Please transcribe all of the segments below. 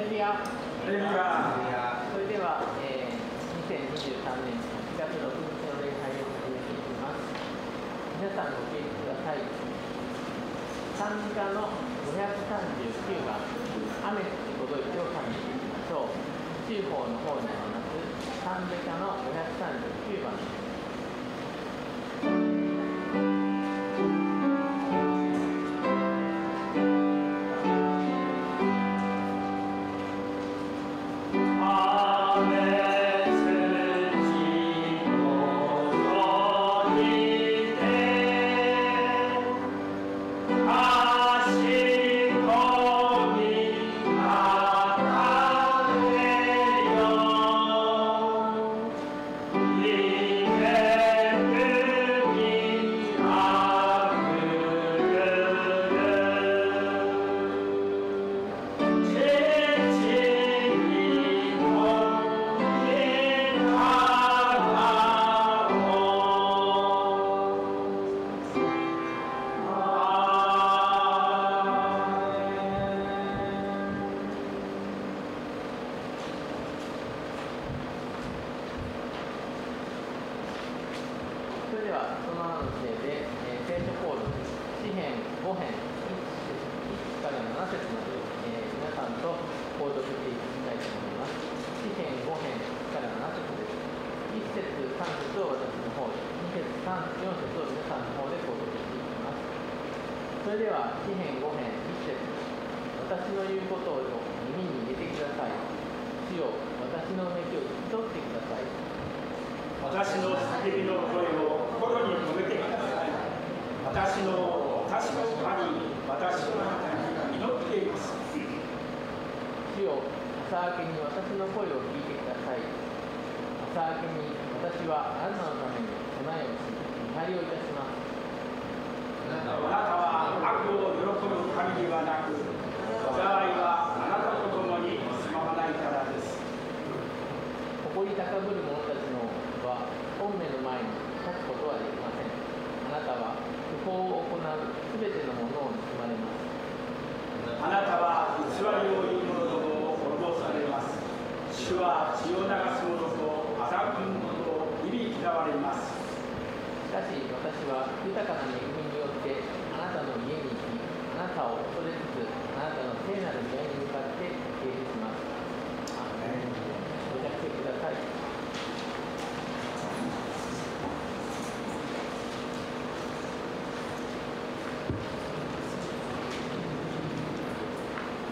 レビア。それでは、2023年1月6日の礼拝を始めていきます。皆さんご聞きください。賛美歌の539番、雨降って届いてを賛美していきましょう。中方の方にあります賛美歌の539番です。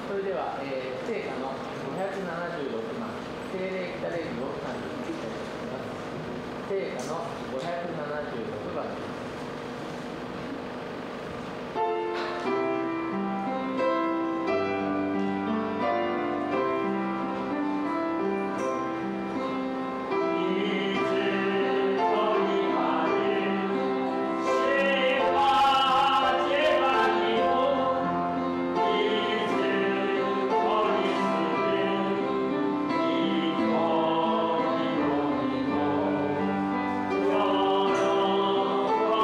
それでは、聖歌の576番、聖霊来たれるを賛美していきたいと思います。聖歌の576番です。Oh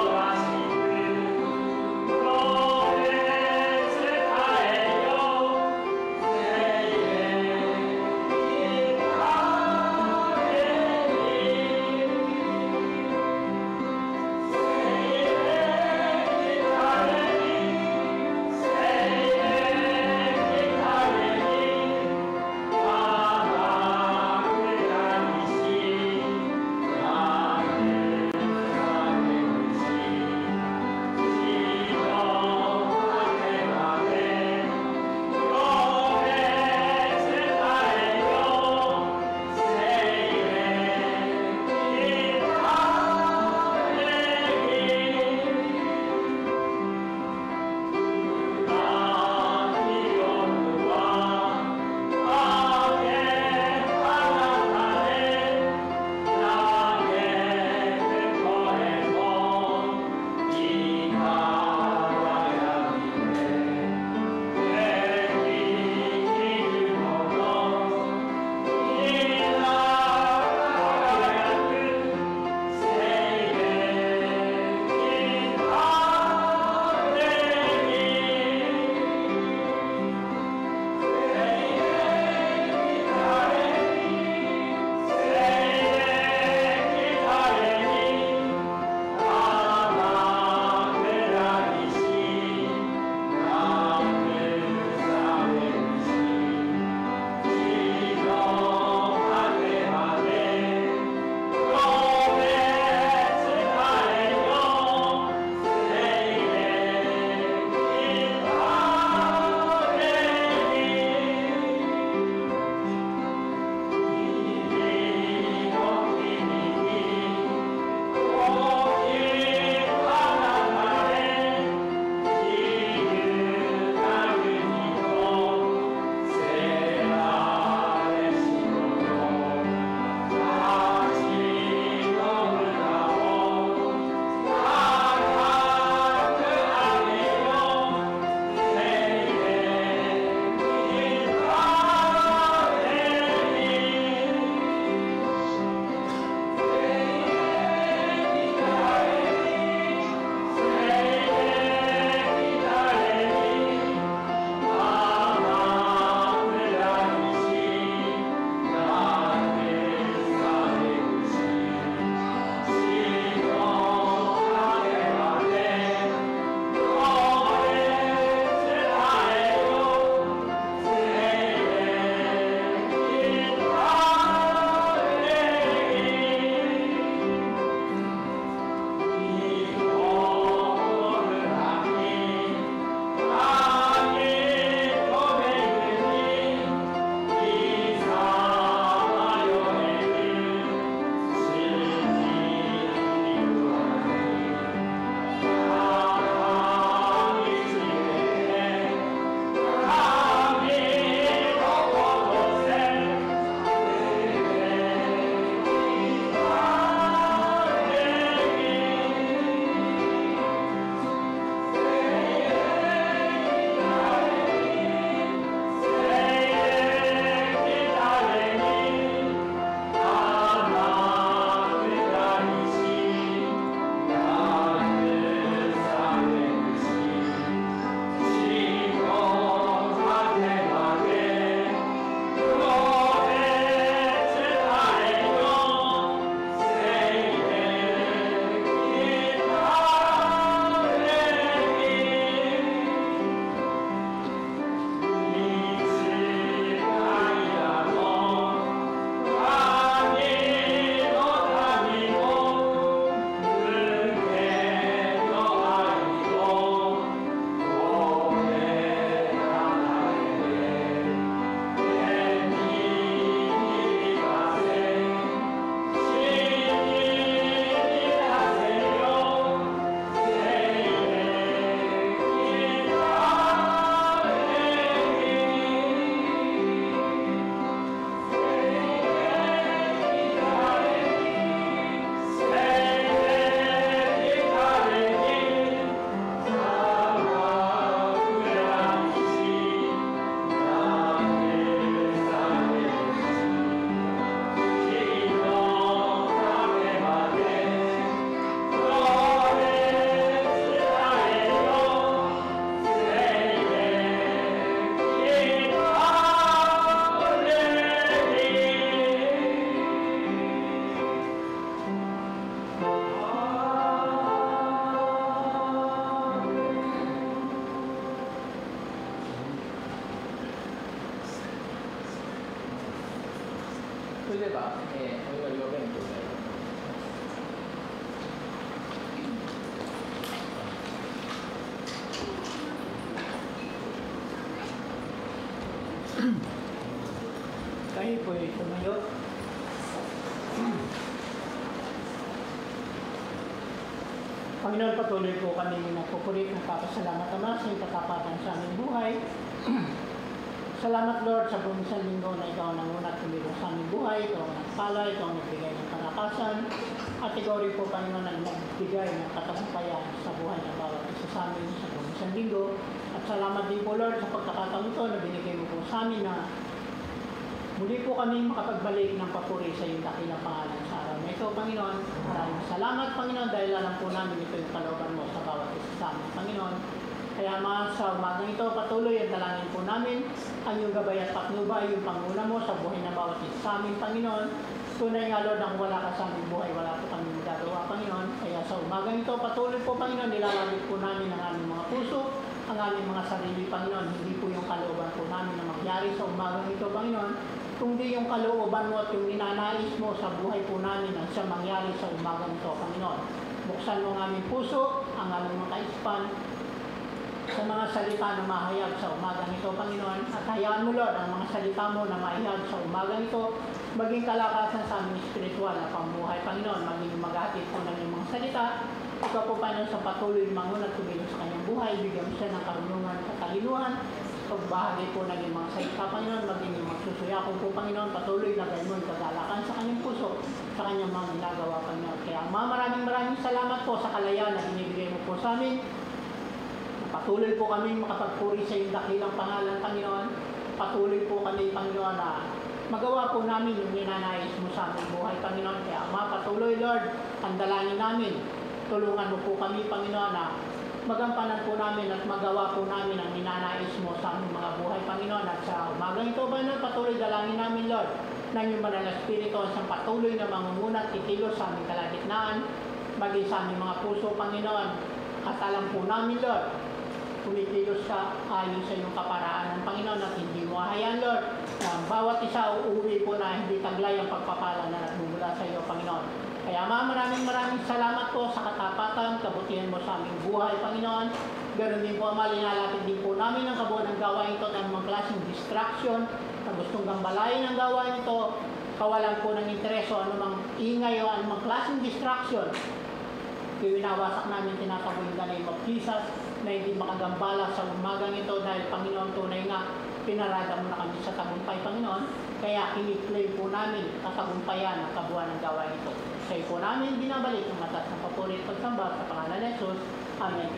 れでは、お祈りを勉強したいと思います。Tayo po ay tumayo. Panginoon, patuloy po kami nagpupulit ng papasalamat Ama sa iyong katapatan sa aming buhay. Salamat Lord sa buong isang linggo na ikaw ang nangunat tumulong sa aming buhay, ikaw ang nagpala, ikaw ang nagbigay ng kalakasan, at ikaw rin po Panginoon ang nagbigay ng katagumpayan sa buhay ng bawat isa sa amin sa buong isang linggo. At salamat din po Lord sa pagkakataon ito na binigay mo po sa amin na muli po kami makapagbalik ng papuri sa iyong dakilang pangalan sa araw na ito, Panginoon. Maraming salamat, Panginoon, dahil alam po namin ito yung kalooban mo sa bawat isa sa amin, Panginoon. Kaya sa umagang ito, patuloy ang dalangin po namin ang iyong gabay at patnubay, yung panguna mo sa buhay ng bawat isa sa amin, Panginoon. Tunay nga, Lord, ang wala ka sa aming buhay, wala po kami magagawa, Panginoon. Kaya sa umagang ito, patuloy po, Panginoon, nilalagay po namin ang aming mga puso, ang aming mga sarili, Panginoon. Hindi po yung kalooban po namin na magyari sa umagang ito, Panginoon, kundi yung kalooban mo at yung ninanais mo sa buhay po namin ang siyang mangyari sa umagang ito, Panginoon. Buksan mo ang aming puso, ang aming mga kaisipan, sa mga salita na mahayag sa umagang ito, Panginoon. At hayaan mo, Lord, ang mga salita mo na mahayag sa umagang ito, maging kalakasan sa aming spiritual na pamuhay, Panginoon. Maging maghatid po ng mga salita. Ikaw po, Panginoon, sa patuloy mangunat tumulong sa kanyang buhay, bigyan mo siya ng karunungan at katalinuhan. Pagbahagi po ng mga salita, Panginoon, maging yung magsusuya ko po, Panginoon, patuloy lagay mo yung kagalakan sa kanyang puso, sa kanyang mga ginagawa, Panginoon. Kaya maraming salamat po sa kalayaan na binibigay mo po sa amin. Patuloy po kami makapagpuri sa iyong dakilang pangalan, Panginoon. Patuloy po kami, Panginoon, na magawa po namin yung ninanais mo sa aming buhay, Panginoon. Kaya patuloy, Lord, ang dalangin namin. Tulungan mo po kami, Panginoon, na magampanan po namin at magawa po namin ang ninanais mo sa aming mga buhay, Panginoon. At sa umagang ito, Panginoon, patuloy dalangin namin, Lord, na iyong banal na Espiritu ang patuloy na mangungunat, titilos sa aming kalagitnaan, maging sa aming mga puso, Panginoon. At alam po namin, Lord, kumikilos ka ayon sa iyong kaparaan ng Panginoon at hindi mo hayaan, Lord, na bawat isa uuwi po na hindi taglay ang pagpapala na nagmumula sa iyo, Panginoon. Kaya maraming salamat po sa katapatan, kabutihan mo sa aming buhay, Panginoon. Ganon din po, Ama, linalapit din po namin ang kabuuan ng gawain ito ng mga klaseng distraction na gustong gambalain ang gawain ito, kawalan po ng interes o anumang ingay o anumang klaseng distraction. Winawasak namin, tinataboy in the name of Jesus, na hindi makagambala sa umagang ito dahil, Panginoon, tunay nga, pinarada mo na kami sa tagumpay, Panginoon. Kaya ini-claim po namin katagumpayan ang kabuuan ng gawain ito. Kaya po namin binabalik ang matas ng papuri at pagsamba sa pangalan ni Jesus. Amen.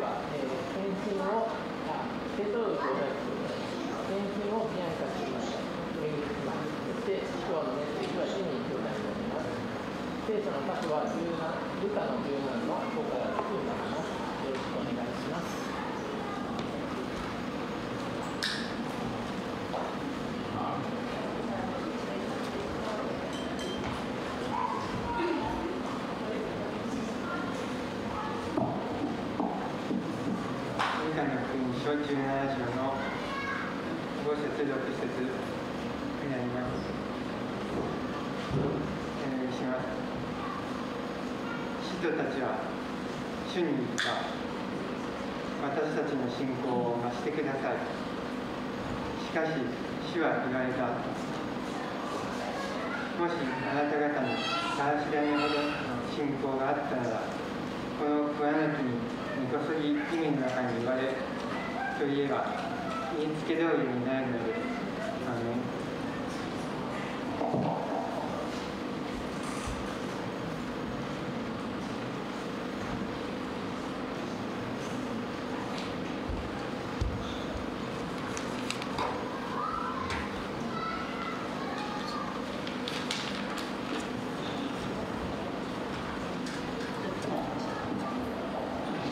では、献身を手登録を出して献身を義案化していました。巡りします。そして今日のメッセージは主に表題しております。聖書の箇所はルカの17の5から10までです。よろしくお願いします。17章の5節6節になります。お願いします。使徒たちは主に言った。私たちの信仰を増してください。しかし主は言われた。もしあなた方にたわしらめほどの信仰があったなら、この桑の木に根こそぎ海の中に言われといえば言いつけ通りになるのです。アーメン。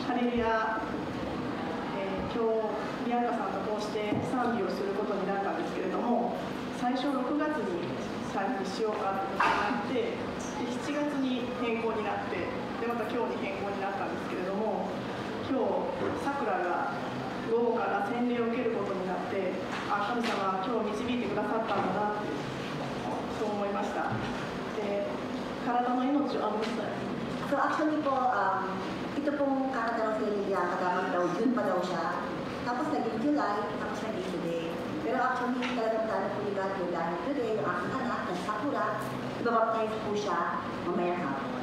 ハレルヤ、今日宮川さんとこうして賛美をすることになったんですけれども、最初6月に賛美しようかということになって、7月に変更になって、でまた今日に変更になったんですけれども、今日さくらが午後から洗礼を受けることになって、あ、神様は今日導いてくださったんだなってそう思いました。体の命をごめんなさい。So actually po, ito pong kakatalaw sa Lydia, kagamit daw, June pa daw siya. Tapos naging July, tapos naging today. Pero actually, talagang plano po ni God yun dahil today, yung aking anak, na Sakura, ibabaptize po siya mamayang hapon.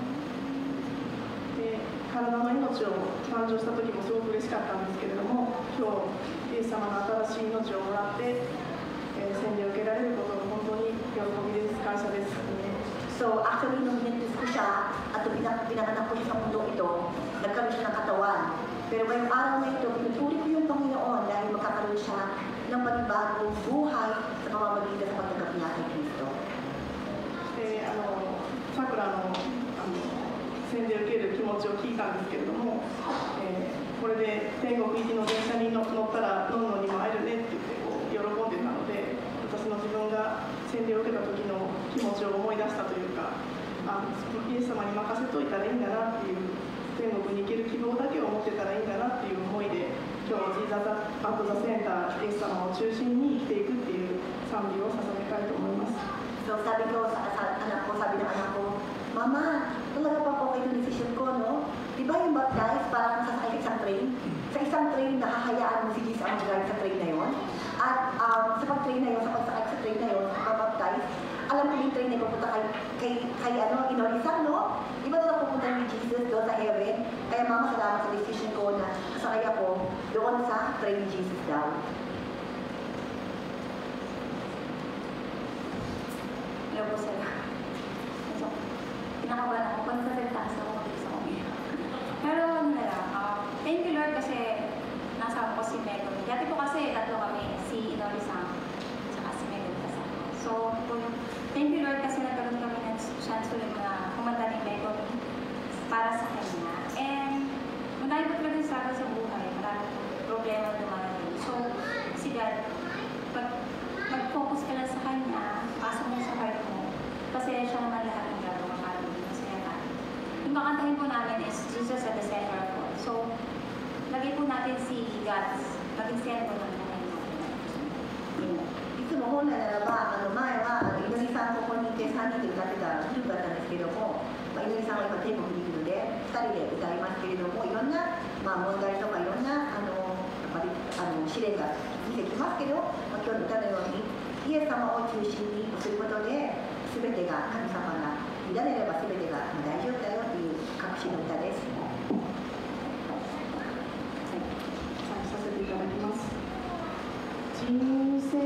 体の命を誕生した時もすごく嬉しかったんですけれども、今日、イエス様の新しい命をもらって、洗礼を受けられることを本当に喜びです。感謝です。So actually, nung binigtis ko siya at pinanganak ko siya sa mundo ito, nagkaroon siya ng katawan. Pero ngayong araw na ito, pinupuri ko yung Panginoon dahil magkakaroon siya ng panibagong buhay sa pamamagitan sa pagtanggap niya kay Kristo. さくらの洗礼を受ける気持ちを聞いたんですけれども、これで天国行きの電車に乗ったらどんどんにも会えるねって言ってこう喜んでたので、私の自分が洗礼を受けた時の気持ちを思い出したというか、イエス様に任せといたらいいんだなっていう、天国に行ける希望だけを持ってたらいいんだなっていう思いで、今日ジーザス・アット・ザ・センター、イエス様を中心に生きていくっていう賛美を捧げたいと思います。So sabi ko sa anak ko, sabi ng anak ko, Mama, talaga pa po kayo decision ko, no? Di ba yung baptize, parang sasakay sa isang train? Sa isang train, nakahayaan mo si Jesus ang mag-drive sa train na yon. At sa pag-train na yon, sa pagsakay sa train na yon, sa pag-baptize, alam ko yung train na pupunta kay Inorisan, no? Di ba doon pupunta ni Jesus doon sa heaven? Kaya mama, salamat sa decision ko na sasakay ako doon sa train ni Jesus daw. Hello po sila. So, pinakabahan ako. Pagkasalita sa ako sa umiyak. Pero ano na lang, thank you Lord kasi nasa ako si Megan. Dati po kasi tatlo kami, si Inorisan at si Megan kasama. So, thank you Lord kasi nagkaroon kami ng chance ulit na kumanta ni Megan para sa kanya. And marami po talaga sa akin sa buhay. Marami po problema na dumarating. So, si God, mag-focus ka lang sa kanya, pasok mo sa heart mo, kasi siya naman lahat ng gagawa para masaya ka. Yung kakantahin po namin is Jesus at the center of all. So, lagay po natin si God, maging center ng buhay natin. いつも本来ならば、前は稲荷さんここにいて3人で歌ってたグループだったんですけども、稲荷さんは今天国にいるので2人で歌いますけれども、いろんな、問題とかいろんな試練が出てきますけど、今日の歌のようにイエス様を中心にすることで全てが神様が委ねれば全てが大丈夫だよという確信の歌です。賛美させていただきます。人生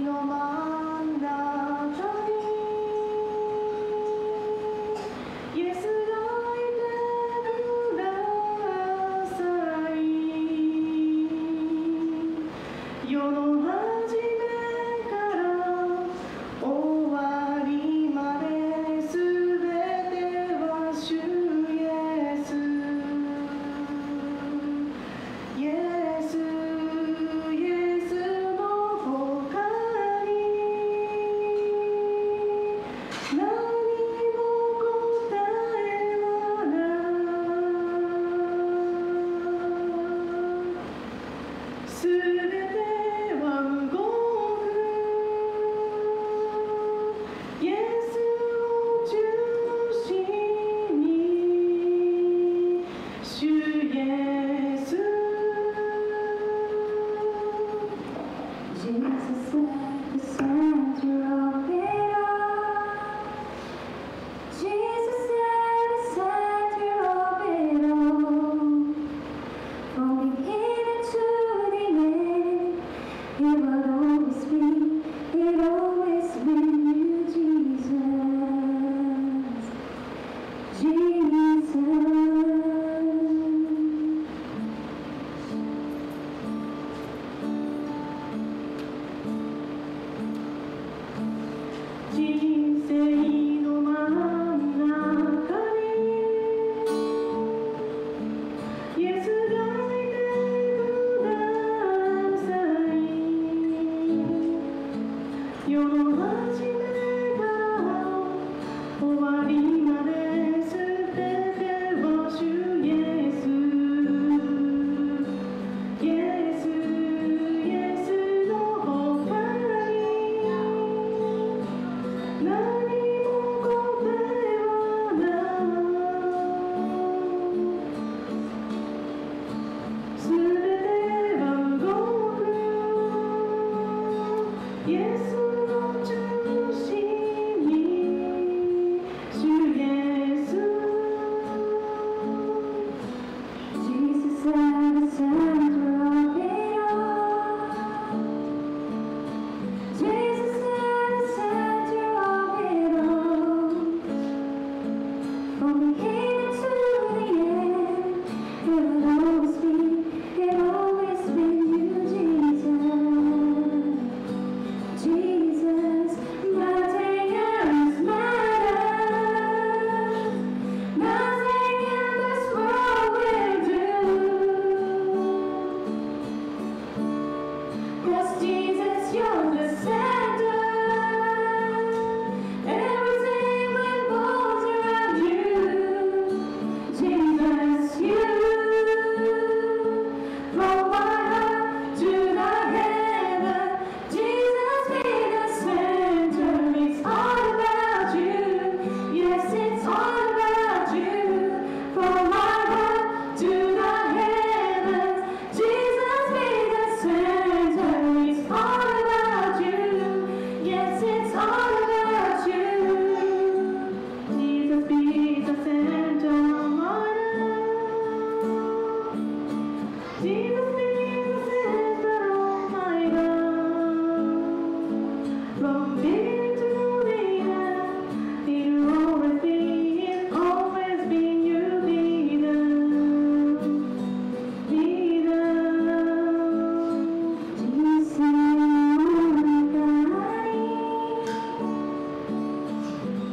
の真ん中にイエスがいてください。人生の真ん中にイエスがいてください。世の初めから終わりまで全てを主イエスイエスイエスの他に何も答えはないすべては動くイエスの中心に主イエス Jesus at the center of it all. Jesus at the center of it all. From the beginning to the end, it will always been you, Jesus. Jesus, nothing else matters. Nothing in this world will do. 'Cause Jesus, you're the center. Everything revolves around you. Jesus, you. From my heart to the heaven, Jesus be the center. It's all about you. Yes, it's all about you. From my heart to the heaven, Jesus be the center. It's all about you. Yes, it's all about you. Jesus be the center of my life. Jesus be the center of my life. From beginning to the end, it'll always be you, be there, be there. Jesus,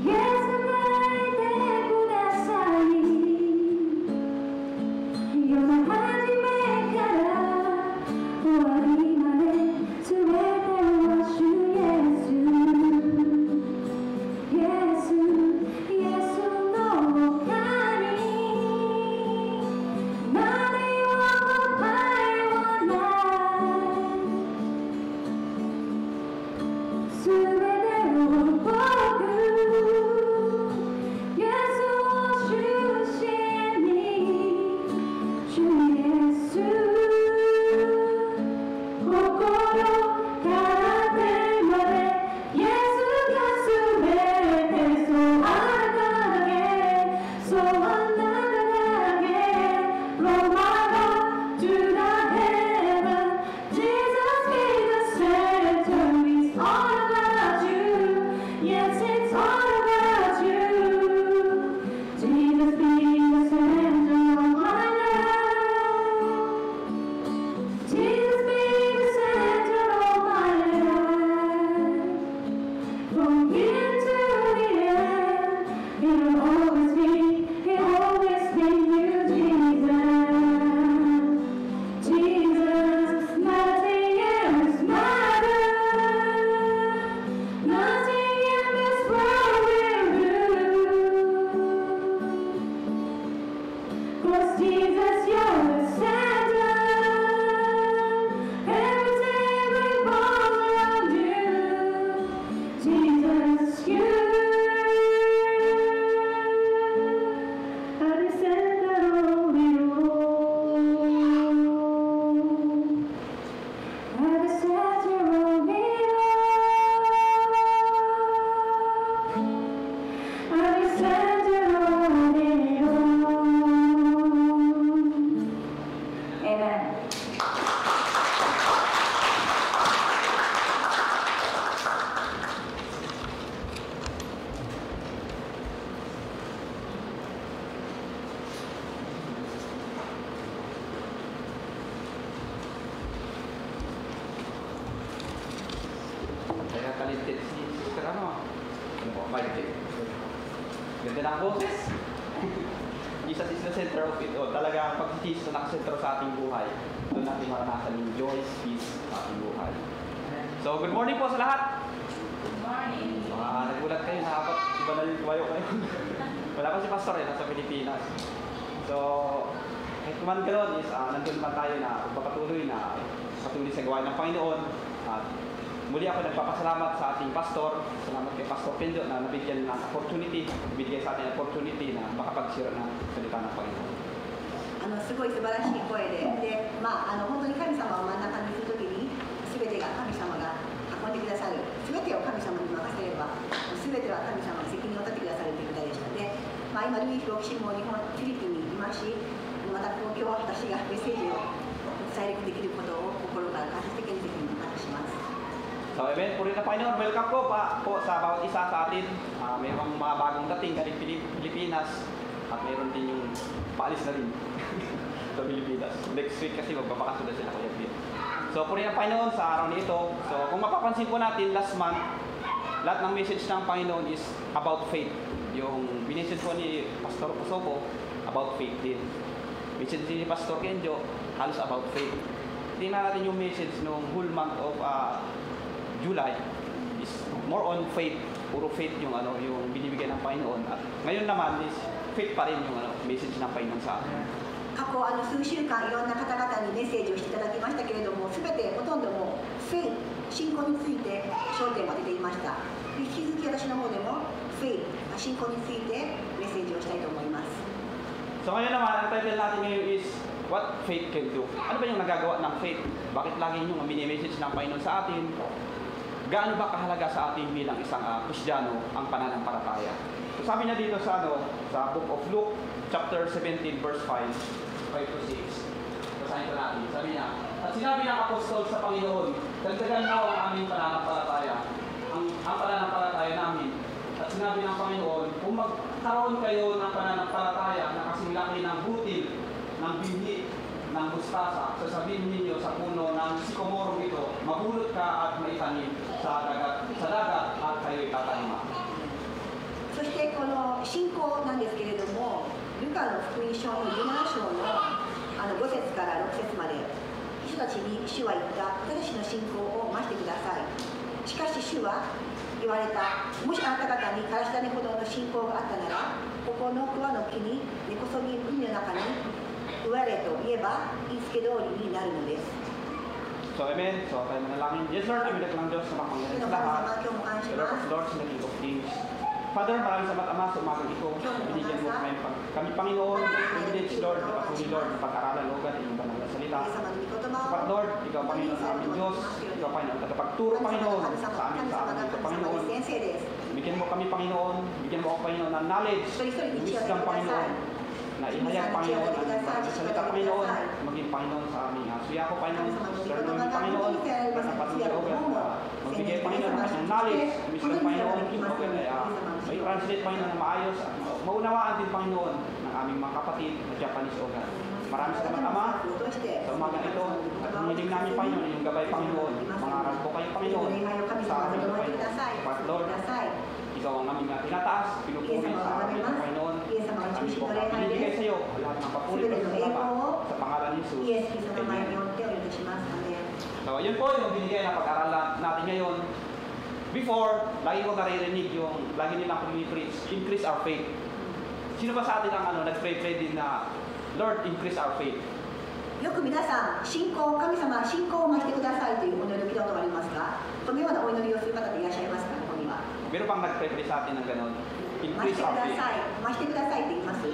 yes, amarte kudasai. Yomahajime kara owari made subete wa shu Yesu. Yesu, Yesu no hoka ni nani wo kotae wa nai. すべてを僕イエスを中心に主イエス心から手までイエスがすべてそうあなただけそうあなただけ From my heart to the heaven Jesus be the center It's all about you Yes it's all about you Jesus be the center of my life Jesus be the center of my life From here to the end It'll always be you Jesus Jesus nothing else matters Nothing in this world will do 'Cause Jesus you're the center Everything revolves around you Jesus you Ganda ng boses. Jesus is the center of it all. Talaga, pag si Jesus nakasentro sa ating buhay, doon natin maranasan yung joy, peace sa ating buhay. So, good morning po sa lahat. Good morning. Nagulat kayo, nakapag iba na yung tuwayo kayo. Wala pa si Pastor nasa Pilipinas. So, kahit naman ganoon is, nandun pa tayo na patuloy sa gawain ng Panginoon. At muli ako nagpapasalamat sa ating pastor. Salamat kay Pastor Pendo na nabigyan ng opportunity, nabigyan sa ating opportunity na makapag-share ng salita ng Panginoon. すごい素晴らしい声で、本当に神様を真ん中にするときに、すべてが神様が運んでくださる、すべてを神様に任せれば、すべては神様に責任を取ってくださるという歌でした。で、今、ルイス・ロキシモ日本、フィリピンにいますし、また今日私がメッセージを伝えるできることを心から感謝的に責任を感謝します。 So, amen. Puri na Panginoon. Welcome po sa bawat isa sa atin. Mayroong mga bagong dating galing Pilipinas at mayroon din yung paalis na rin sa Pilipinas. Next week kasi magbabakasyon na sila Kuya Pete. So, puri na Panginoon sa araw nito. So, kung mapapansin po natin last month, lahat ng message ng Panginoon is about faith. Yung binessage po ni Pastor Pusobo, about faith din. Message ni Pastor Kenjo, halos about faith. Tingnan natin yung message nung whole month of July is more on faith. Puro faith yung yung binibigay ng Panginoon. At ngayon naman is faith pa rin yung message ng Panginoon sa atin. 過去数週間いろんな方々にメッセージをしていただきましたけれども、すべてほとんどもうフェイ信仰について焦点を当てていました。引き続き私の方でもフェイ信仰についてメッセージをしたいと思います。 So ngayon naman, ang title natin ngayon is What Faith Can Do. Ano ba yung nagagawa ng faith? Bakit lagi yung mini-message ng Panginoon sa atin? Gaano ba kahalaga sa atin bilang isang Kristiyano ang pananampalataya? So sabi niya dito sa sa Book of Luke, chapter 17, verse 5 to 6. Basahin ko natin. Sabi niya, at sinabi ng apostol sa Panginoon, dagdagan mo ang aming pananampalataya, ang pananampalataya namin. At sinabi ng Panginoon, kung magkaroon kayo ng pananampalataya na kasing laki ng butil, ng binhi, ng mustasa, sasabihin ninyo sa puno ng sikomorong ito, mabulot ka at maitanim sa dagat at kayo'y tatanima. そしてこの信仰なんですけれども、ルカの福音書の17章の5節から6節まで、人たちに主は言った、私たちの信仰を増してください。しかし主は言われた、もしあなた方にからし種ほどの信仰があったなら、ここの桑の木に根こそぎ海の中に植われと言えば、言いつけ通りになるのです。 So, amen. So, tayo manalangin. Yes, Lord, kami ng Diyos na mapangyarin sa lahat. Lord of Lords and the King of Kings. Father, maraming salamat Ama sa umagang ito. Binigyan mo kami Panginoon, privilege Lord, na patuloy Lord, na pag-aralan Lord, at iyong banal na salita. Sapat Lord, ikaw Panginoon sa aming Diyos, ikaw Panginoon, tagapagturo Panginoon sa amin ito Panginoon. Bigyan mo kami Panginoon, bigyan mo ako Panginoon ng knowledge, wisdom Panginoon, na ihayag Panginoon ang banal na salita Panginoon, maging Panginoon sa aming suya ko Panginoon, Lord namin Panginoon, at patuloy Lord, magbigay Panginoon ng kanyang knowledge, wisdom Panginoon, may translate Panginoon na maayos at maunawaan din Panginoon ng aming mga kapatid na Japanese o God. Maraming salamat Ama sa umaga ito at hiniling namin Panginoon yung gabay Panginoon. Mangaral ko kayo Panginoon sa aming Panginoon. But Lord, ikaw ang aming tinataas, pinupuri sa aming Panginoon at aming po pinibigay sa iyo lahat ng papuri at salamat sa pangalan ni Jesus. Amen. So, yun po yung binigay na pag-aralan natin ngayon. Before, lagi ko naririnig yung lagi nilang pumi-preach, increase our faith. Sino ba sa atin ang nag-pray din na Lord, increase our faith? よく皆さん、信仰、神様、信仰を増してくださいというお祈りを聞いたことがありますか？そのようなお祈りをする方っていらっしゃいますか？ここには。 Meron bang nag-pray sa atin ng gano'n? 増 Increase してく our だ faith. さい、増してくださいって言います。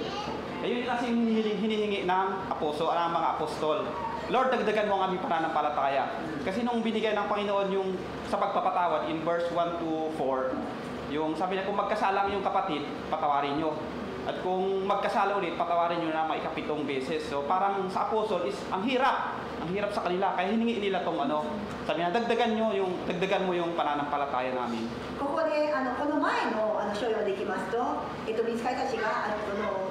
Ayun kasi yung hinihingi ng mga apostol. Lord, dagdagan mo ang aming pananampalataya. Kasi nung binigay ng Panginoon yung sa pagpapatawad in verse 1 to 4, yung sabi niya kung magkasala yung kapatid, patawarin nyo. At kung magkasala ulit, patawarin nyo na maikapitong beses. So parang sa apostol is ang hirap sa kanila. Kaya hiningi nila tong sabi niya, dagdagan mo yung pananampalataya namin. ここでこの前の章をできますと、見つかりたちが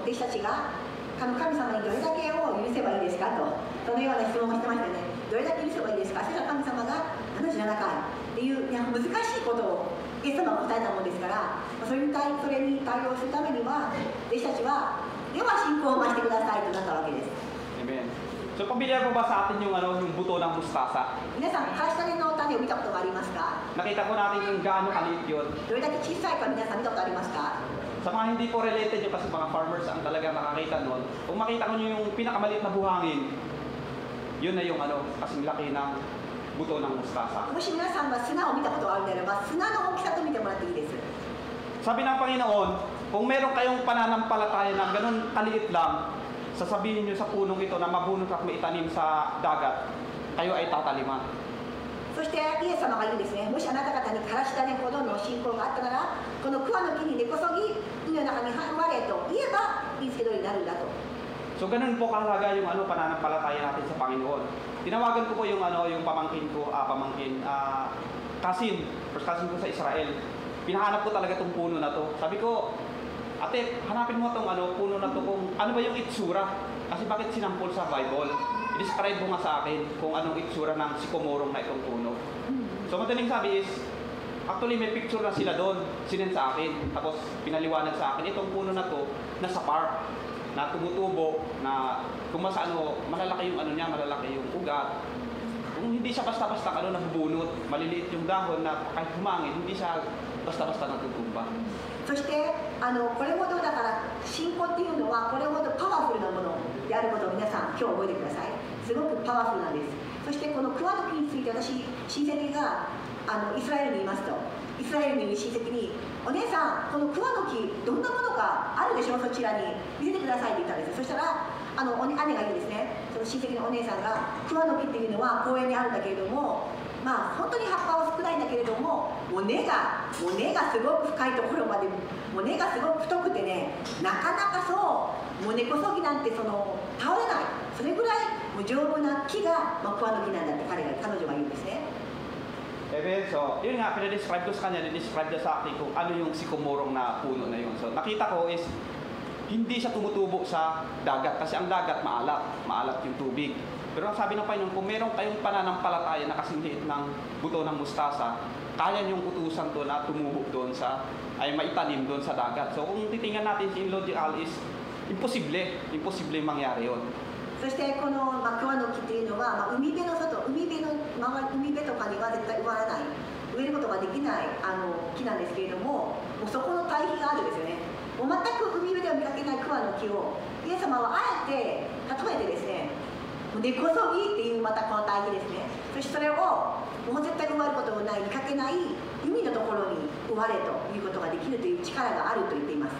弟子たちが神様にどれだけを許せばいいですかと、そのような質問をしてましたよね。どれだけ許せばいいですか？そしたら神様が77回っていう難しいことをイエス様が答えたものですから、それに対応するためにはたちは、では信仰を増してくださいとなったわけです。 Amen. So, pamilyar po ba sa atin yung, yung buto ng mustasa? 皆さん、からし種の種を見たことがありますか？ Nakita po natin kung gaano kaliit yun. どれだけ小さいか皆さん見たことありますか？ Sa mga hindi po related yung kasi mga farmers ang talaga nakakita nun. Kung makita ko nyo yung pinakamaliit na buhangin, yun na yung kasing laki ng buto ng mustasa. もし皆さんが砂を見たことがあるのであれば、砂の大きさと見てもらっていいです。 Sabi ng Panginoon, kung meron kayong pananampalataya na ganun kaliit lang, sasabihin nyo sa punong ito na mabunot at maitanim sa dagat, kayo ay tataliman. そしてイエス様が言うんですね、もしあなた方にからし種ほどの信仰があったなら、この桑の木に根こそぎ海の中に生れと言えば見つけ通りになるんだと。 So ganun po kahalaga yung pananampalataya natin sa Panginoon. Tinawagan ko po yung yung pamangkin ko, first cousin ko sa Israel. Pinahanap ko talaga tong puno na to. Sabi ko, ate, hanapin mo tong puno na to kung ano ba yung itsura. Kasi bakit sinampol sa Bible? I-describe mo nga sa akin kung anong itsura ng sikomorong na itong puno. So madaling sabi is, actually may picture na sila doon, sinend sa akin. Tapos pinaliwanag sa akin, itong puno na to, nasa park, na tumutubo, na kung mas malalaki yung niya, malalaki yung ugat. Kung hindi siya basta-basta nabubunot, maliliit yung dahon na kahit humangin, hindi siya basta-basta natutumba. そしてこれほどだから信仰っていうのはこれほどパワフルなものであることを皆さん今日覚えてください。すごくパワフルなんです。そしてこの桑の木について私親戚がイスラエルにいますと、イスラエルにいる親戚にお姉さんこの桑の木どんなものかあるでしょそちらに見せてくださいって言ったんですよ。そしたら姉が言うんですね。その親戚のお姉さんが桑の木っていうのは公園にあるんだけれども、まあ本当に葉っぱは少ないんだけれども根がすごく深いところまで根がすごく太くてね、なかなかそう根こそぎなんて倒れない、それぐらい丈夫な木が桑の木なんだって彼女は言うんですね。 So, yun nga, pinadescribe ko sa kanya, describe niya sa akin kung ano yung sikomorong na puno na yun. So, nakita ko is, hindi siya tumutubo sa dagat kasi ang dagat maalat yung tubig. Pero ang sabi ng Panginoon, kung meron kayong pananampalataya na kasing liit ng buto ng mustasa, kaya niyong utusan to na tumubo doon ay maitanim doon sa dagat. So, kung titingnan natin si logical is, imposible mangyari yun. そしてこの桑の木っていうのは、海辺とかには絶対植わらない、植えることができない木なんですけれども、もうそこの対比があるんですよね。もう全く海辺では見かけない桑の木をイエス様はあえて例えてですね、根こそぎっていうまたこの対比ですね。そしてそれをもう絶対植わることのない見かけない海のところに植われということができるという力があると言っています。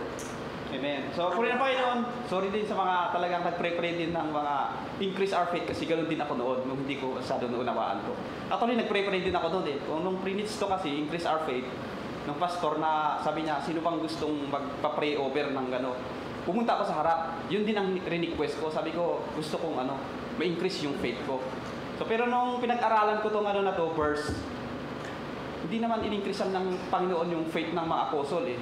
Amen. So, puri na Panginoon, sorry din sa mga talagang nagpre-pray din ng mga increase our faith kasi ganoon din ako noon nung hindi ko masyado naunawaan ko. Actually, nagpre-pray din ako noon eh. Nung pre-needs to kasi, increase our faith, ng pastor na sabi niya, sino bang gustong magpa-pray over ng gano'n? Pumunta ako sa harap. Yun din ang request ko. Sabi ko, gusto kong ma-increase yung faith ko. So, pero nung pinag-aralan ko tong na to, verse, hindi naman in-increasean ng Panginoon yung faith ng mga apostol eh.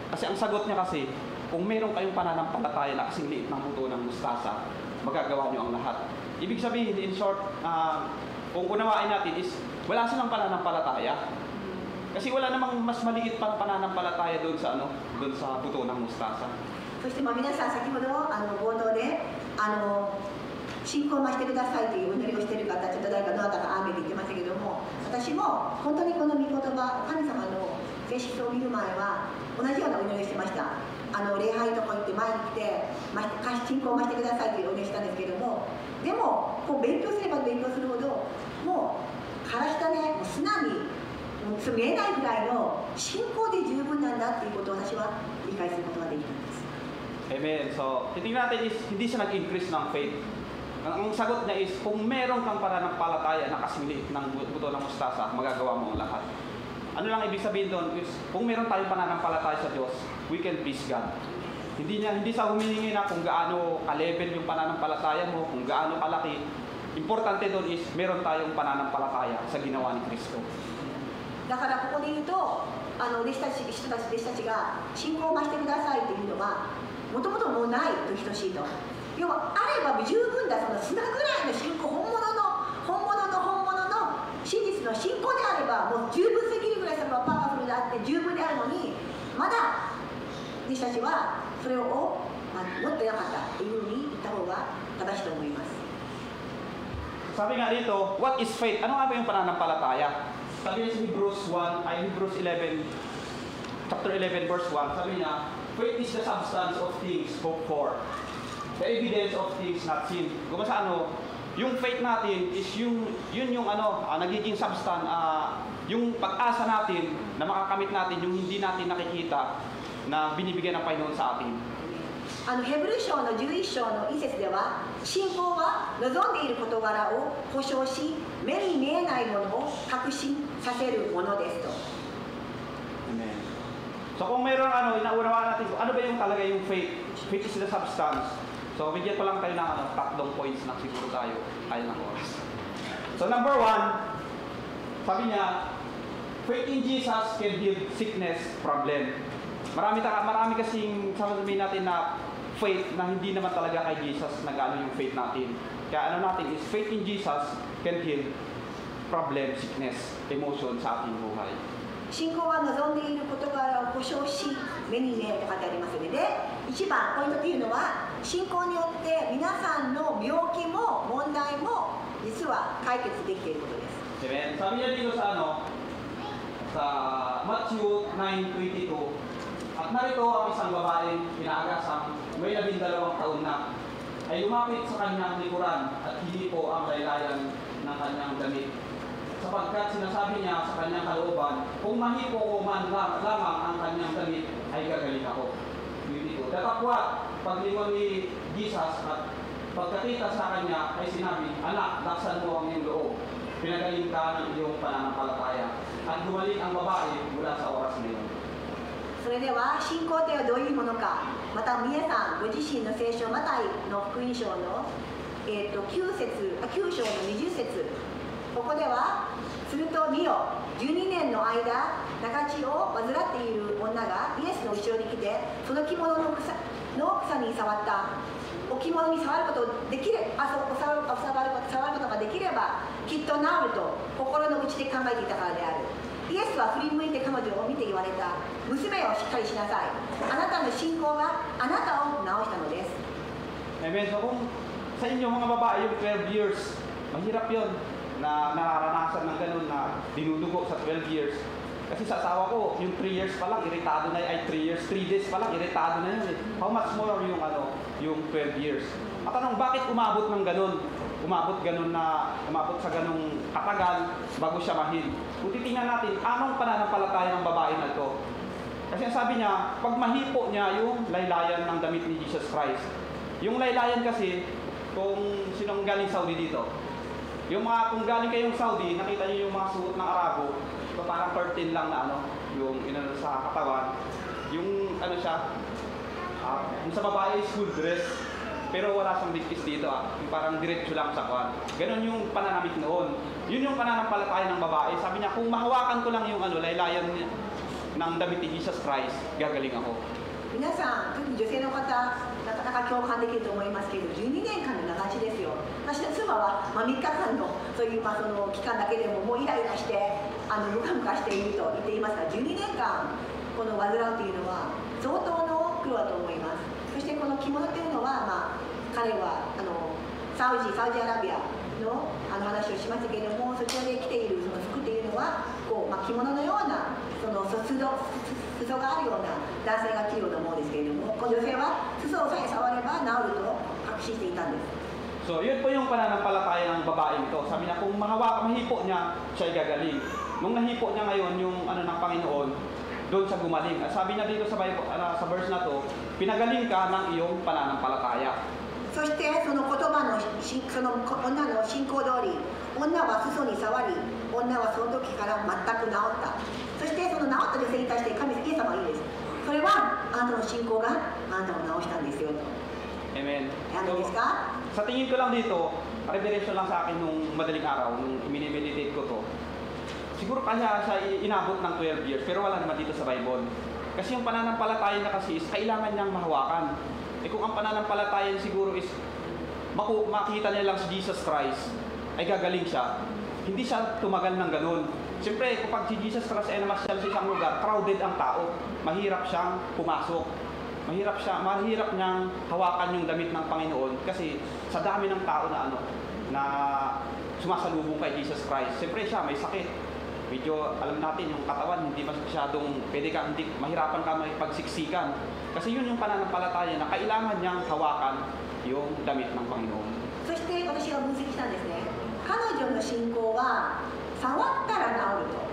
Kasi ang sagot niya kasi, kung meron kayong pananampalataya na kasing liit ng buto ng mustasa, magagawa nyo ang lahat. Ibig sabihin, in short, kung unawain natin is, wala silang pananampalataya. Kasi wala namang mas maliit pang pananampalataya doon sa buto ng mustasa. そして皆さん先ほど冒頭で信仰を増してくださいというお祈りをしている方、ちょっと誰かどなたかアーメンって言ってましたけども、私も本当にこの御言葉、神様の性質を見る前は同じようなお祈りをしてました。礼拝とか行って前に来て信仰を増してくださいというお願いしたんですけれども、でもこう勉強すれば勉強するほどもうからしたね、もう砂に見えないぐらいの信仰で十分なんだっていうことを私は理解することができたんです。 Amen. So, titingnan natin is hindi siya nag-increase ng faith. Ang sagot niya is kung meron kang pananampalataya na kasing liit ng buto ng mustasa, magagawa mo ang lahat. Ano lang ibig sabihin doon is kung meron tayong pananampalataya sa Diyos, we can please God. Hindi sa humihingi na kung gaano ka-level yung pananampalataya mo, kung gaano kalaki. Importante doon is meron tayong pananampalataya sa ginawa ni Kristo. だからここで言うと人たちが信仰を増してくださいというのはもともともうないと等しいと。要はあれば十分だ、その砂ぐらいの信仰、本物の真実の信仰であればもう十分すぎるぐらいそのパワフルであって十分であるのに、まだ弟子たちはそれを持ってなかったというふうに言った方が正しいと思います。 Sabi nga dito, what is faith? Ano nga ba yung pananampalataya? Sabi niya sa Hebrews 11, chapter 11, verse 1, sabi niya, faith is the substance of things hoped for, the evidence of things not seen. Kung sa ano, yung faith natin is yun yung nagiging substance, yung pag-asa natin na makakamit natin yung hindi natin nakikita na binibigyan ng Panginoon sa atin. ヘブル書の11章の一節では、信仰は望んでいる事柄を保証し、目に見えないものを確信させるものですと。 Amen. So kung mayroon inaunawaan natin, ano ba yung talaga yung faith? Faith is the substance. So bigyan ko lang tayo ng tatlong points na siguro tayo ay ng oras. So number 1, sabi niya, faith in Jesus can heal sickness, problem. Marami kasing sabihin natin na faith na hindi naman talaga kay Jesus nag-ano yung faith natin. Kaya natin is faith in Jesus can heal problem, sickness, emotion sa ating buhay. 信仰は望んでいる事柄を保証し、目に見えると書いてありますので、一番ポイントというのは、信仰によって皆さんの病気も問題も実は解決できていることです。 Amen. Sabi niya dito sa Matthew 9:22, at narito ang isang babaeng pinaagasang may 12 taon na ay lumapit sa kanyang likuran at hindi po ang laylayan ng kanyang damit. Sapagkat sinasabi niya sa kanyang kalooban, kung mahipo ko man lamang ang kanyang damit, ay gagaling ako. Datapwat, paglingon ni Jesus at pagkakita sa kanya ay sinabi, anak, laksan mo ang iyong loob. Pinagaling ka ng iyong pananampalataya. At gumaling ang babae mula sa oras na iyon. それでは信仰とはどういうものか、また皆さんご自身の聖書マタイの福音書の、9章の20節、ここではすると見よ、12年の間中地を患っている女がイエスの後ろに来て、その着物の草に触った。お着物に触ることできれば、触ることができればきっと治ると心の内で考えていたからである。イエスは振り向いて彼女を見て言われた。娘をしっかりしなさい。あなたの信仰があなたを治したのです。 Amen. So kung sa inyo mga babae yung 12 years, mahirap yun na nararanasan ng ganun na dinudugo sa 12 years. Kasi sa asawa ko, yung 3 years pa lang, iritado na yun. 3 days pa lang, iritado na yun. How much more yung 12 years? Matanong, bakit umabot ng ganun? Umabot sa ganung katagal bago siya mahil. Kung titingnan natin, anong pananampalataya ng babae na ito? Kasi sabi niya, pag mahipo niya yung laylayan ng damit ni Jesus Christ. Yung laylayan kasi, kung sinong galing Saudi dito, kung galing kayong Saudi, nakita niyo yung mga suot ng Arabo, so parang curtain lang na yung sa katawan, yung siya, yung sa babae is full dress, pero wala siyang bigkis dito yung parang diretso lang sa kwan. Ganon yung pananamit noon. Yun yung pananampalataya ng babae. Sabi niya, kung mahawakan ko lang yung laylayan ng damit ni Jesus Christ, gagaling ako. 皆さん、特に女性の方、なかなか共感できると思いますけど、12年間の長地ですよ。私の妻は、3日間のそういう、その期間だけでももうイライラしてムカムカしていると言っていますが、12年間この患うというのは相当の苦労だと思います。そしてこの着物というのは、彼はサウジアラビアの話をしましたけれども、そちらで着ているその服というのは着物のようなその裾があるような男性が着るようなものですけれども、この女性は裾をさえ触れば治ると確信していたんです。 So, yun po yung pananampalataya ng babae ito. Sabi niya, kung mahipo niya, siya ay gagaling. Nung nahipo niya ngayon yung ng Panginoon, doon siya gumaling. At sabi niya dito sa verse na to, pinagaling ka ng iyong pananampalataya. そしてその言葉のその女の信仰通り、女は裾に触り、女はその時から全く治った。そしてその治った女性に対して神様イエス様はいいです。それはあなたの信仰があなたを治したんですよと。 Amen. Anoですか? Sa tingin ko lang dito, revelation lang sa akin nung madaling araw, nung i-meditate ko to. Siguro kaya siya inabot ng 12 years, pero wala naman dito sa Bible. Kasi yung pananampalataya na kasi is kailangan niyang mahawakan. Kung ang pananampalataya siguro is makita niya lang si Jesus Christ, ay gagaling siya. Hindi siya tumagal ng ganun. Siyempre, kapag si Jesus Christ ay namasyal sa isang lugar, crowded ang tao. Mahirap siyang pumasok. mahirap niyang hawakan yung damit ng Panginoon kasi sa dami ng tao na sumasalubong kay Jesus Christ. Siyempre siya may sakit. Medyo alam natin yung katawan hindi masyadong mahirapan ka makipagsiksikan. Kasi yun yung pananampalataya na kailangan niyang hawakan yung damit ng Panginoon. そして私が分析したんですね。彼女の信仰は触ったら治ると。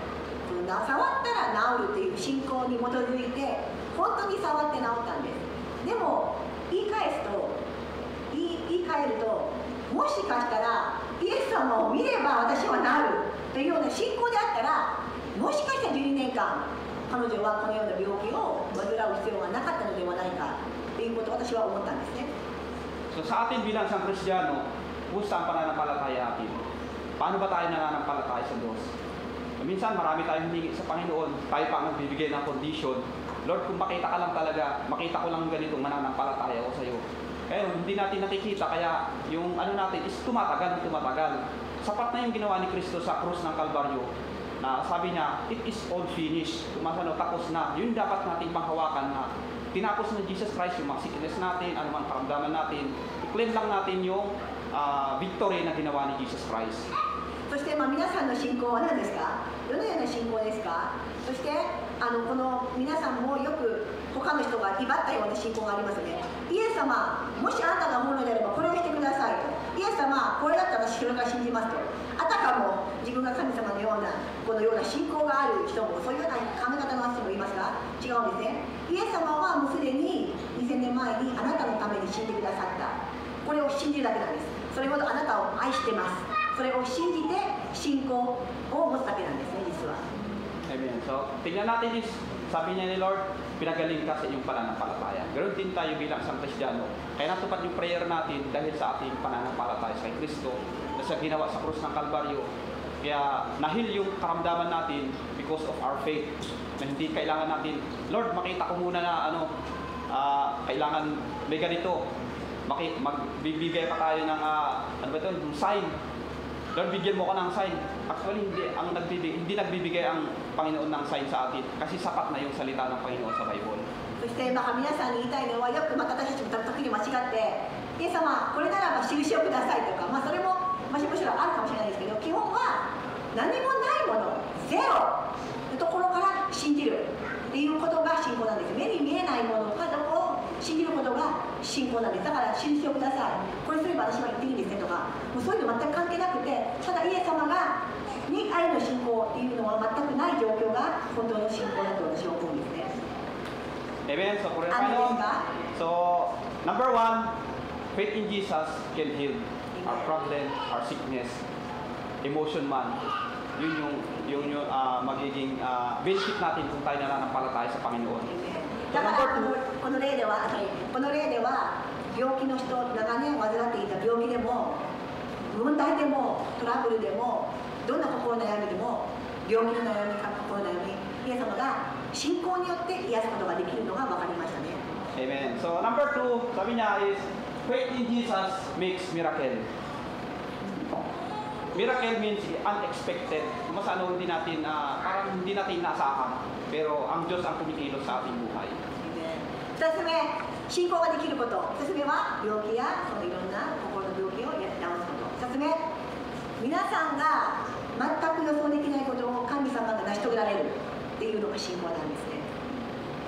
触ったら治るという信仰に基づいて本当に触って治ったんです。でも言い換えるともしかしたらイエス様を見れば私は治るというような信仰であったらもしかしたら12年間彼女はこのような病気を患う必要がなかったのではないかということを私は思ったんですね。 So sa atin bilang isang Kristiyano, kumusta ang pananampalataya natin? Paano ba tayo nananampalataya sa Diyos? Minsan marami tayong hiningi sa Panginoon, tayo pa ang nagbibigay ng condition. Lord, kung makita ka lang talaga, makita ko lang ganitong mananampalataya ko sa iyo. Kaya hindi natin nakikita, kaya yung natin is tumatagal. Sapat na yung ginawa ni Kristo sa krus ng Kalbaryo, na sabi niya, it is all finished. Tapos na. Yun dapat natin panghawakan na tinapos na Jesus Christ yung mga sickness natin, anumang karamdaman natin. I-claim lang natin yung victory na ginawa ni Jesus Christ. そして皆さんの信仰は何ですか？どのような信仰ですか？そしてこの皆さんもよく他の人が威張ったような信仰がありますね。イエス様、もしあなたが思うのであればこれをしてくださいと。イエス様、これだったら私それから信じますと。あたかも自分が神様のようなこのような信仰がある人もそういうような考え方の人もいますが、違うんですね。イエス様はもうすでに2000年前にあなたのために死んでくださった。これを信じるだけなんです。それほどあなたを愛してます。それを信じて信仰を持つだけなんですね、実は。 Amen. So, tingnan natin is, sabi niya ni Lord, pinagaling ka sa iyong pananampalataya. Ganoon din tayo bilang isang Kristiyano. Kaya natupad yung prayer natin dahil sa ating pananampalataya sa Kristo na sa ginawa sa krus ng Kalbaryo. Kaya nahil yung karamdaman natin because of our faith. Na hindi kailangan natin, Lord, makita ko muna na kailangan may ganito. Magbibigay pa tayo ng yung sign. Lord, bigyan mo ko ng sign. Actually, hindi nagbibigay ang Panginoon ng sign sa atin kasi sapat na yung salita ng Panginoon sa Bible. そして皆さんに言いたいのは、よくまた私たちも時に間違って、イエス様、これならば印をくださいとか、それもむしろあるかもしれないですけど、基本は何もないもの、ゼロのところから信じるっていうことが信仰なんです。目に見えないものを信じることが信仰なんです。だから印をください。これすれば私は言っていいんですねとか、もうそういうの全く関係なくて、ただイエス様に愛の信仰っていうのは全くない状況が本当の信仰だと私は思うんですね。Amen. So, so number 1, faith in Jesus can heal our problem, our sickness, emotion man. Yun yung magiging benefit natin kung tayo nananampalataya sa Panginoon. だからこの例では病気の人、長年患っていた病気でも問題でもトラブルでもどんな心の悩みでも病気の悩みか心の悩み、イエス様が信仰によって癒すことができるのが分かりましたね。 Amen. So number 2, sabi niya is faith in Jesus makes miracle. Miracle means unexpected. Kung masano parang hindi natin inaasahan. Pero ang Diyos ang kumikilos sa ating buhay. 2つ目、信仰ができること。2つ目は病気やいろんな心の病気を治すこと。2つ目、皆さんが全く予想できないことを神様が成し遂げられるっていうのが信仰なんですね。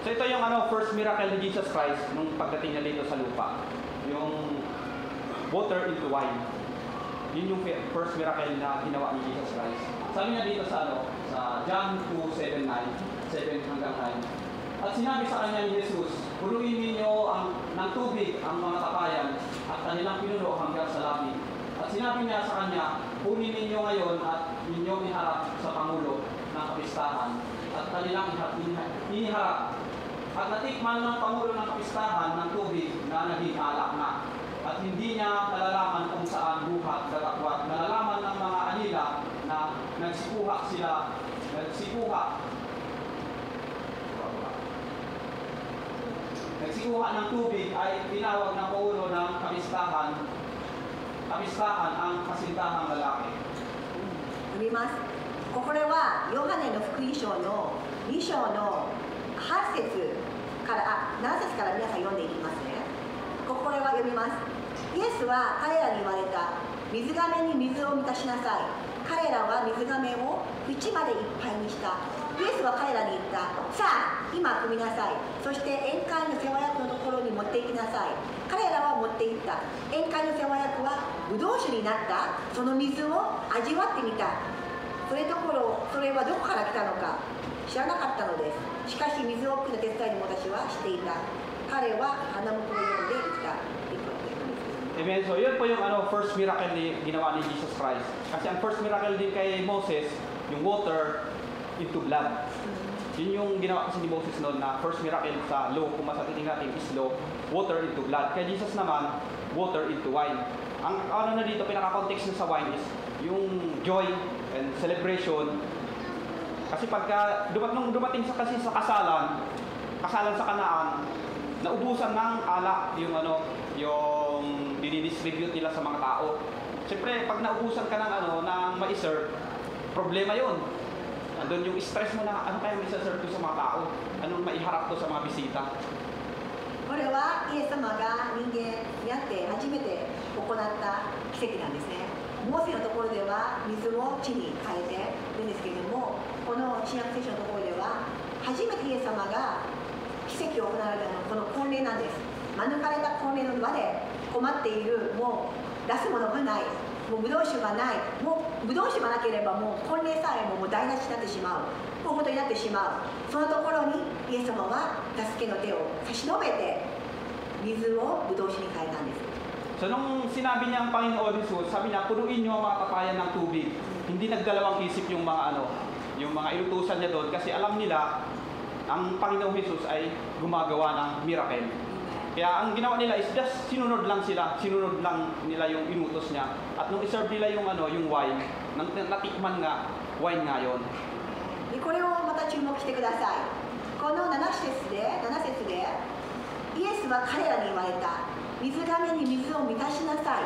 So ito yung first miracle ni Jesus Christ nung pagdating niya dito sa lupa. Yung water into wine. Yun yung first miracle na ginawa ni Jesus Christ. Sabi niya dito sa John 2:7 hanggang 9. At sinabi sa kanya ni Jesus, punuin ninyo ng tubig ang mga tapayan at kanilang pinuno hanggang sa labi. At sinabi niya sa kanya, punin ninyo ngayon at ninyong iharap sa Pangulo ng Kapistahan at kanilang iniharap. At natikman ng Pangulo ng Kapistahan ng tubig na naging alak na. At hindi niya nalalaman kung saan buhat dalakwat. Nalalaman ng mga anila na nagsikuha ng tubig ay tinawag ng Pangulo ng Kapistahan ang kasintahang lalaki. 読みます。これはヨハネの福音書の2章の8節から7節から皆さん読んでいきますね。これは読みます。イエスは彼らに言われた。水がめに水を満たしなさい。彼らは水がめを縁までいっぱいにした。イエスは彼らに言った。さあ、今汲みなさい。そして宴会の世話役のところに持って行きなさい。彼らは持って行った。宴会の世話役はブドウ酒になったその水を味わってみた。それはどこから来たのか知らなかったのです。しかし水を汲む手伝いも私はしていた。彼は鼻向こうを読んでいった。Amen. So, yun po yung first miracle ginawa ni Jesus Christ. Kasi ang first miracle din kay Moses, yung water into blood. Yun yung ginawa kasi ni Moses noon na first miracle sa law, kung masatiting natin is law, water into blood. Kay Jesus naman, water into wine. Ang na dito, pinaka-context sa wine is yung joy and celebration. Kasi pagka dumating sa kasalan sa Kanaan, naubusan ng alak yung yung dinidistribute nila sa mga tao. Siyempre, pag naubusan ka ng ng ma-serve, problema yon. Andun yung stress mo na ano kaya may serve ko sa mga tao? Anong maiharap ko sa mga bisita? これはイエス様が人間にあって初めて行った奇跡なんですね。モーセのところでは水を地に変えているんですけれども、この新約聖書のところでは初めてイエス様が奇跡を行われたのはこの婚礼なんです。免れた婚礼の場で困っている、もう出すものがない、もうブドウ酒がない、もうブドウ酒がなければもう婚礼さえもう台無しになってしまう、大事になってしまう。そのところにイエス様は助けの手を差し伸べて水をブドウ酒に変えたんです。 So, nung sinabi niya ang Panginoon Jesus, sabi niya, punuin niyo ang mga kapayan ng tubig. Hindi nagdalawang isip yung mga yung mga inutusan niya doon kasi alam nila ang Panginoong Jesus ay gumagawa ng miracle. Kaya ang ginawa nila is just sinunod lang nila yung inutos niya. At nung iserve nila yung yung wine, natikman nga wine nga yon. これをまた注目してください。この7節でイエスは彼らに言われた。水がめに水を満たしなさい。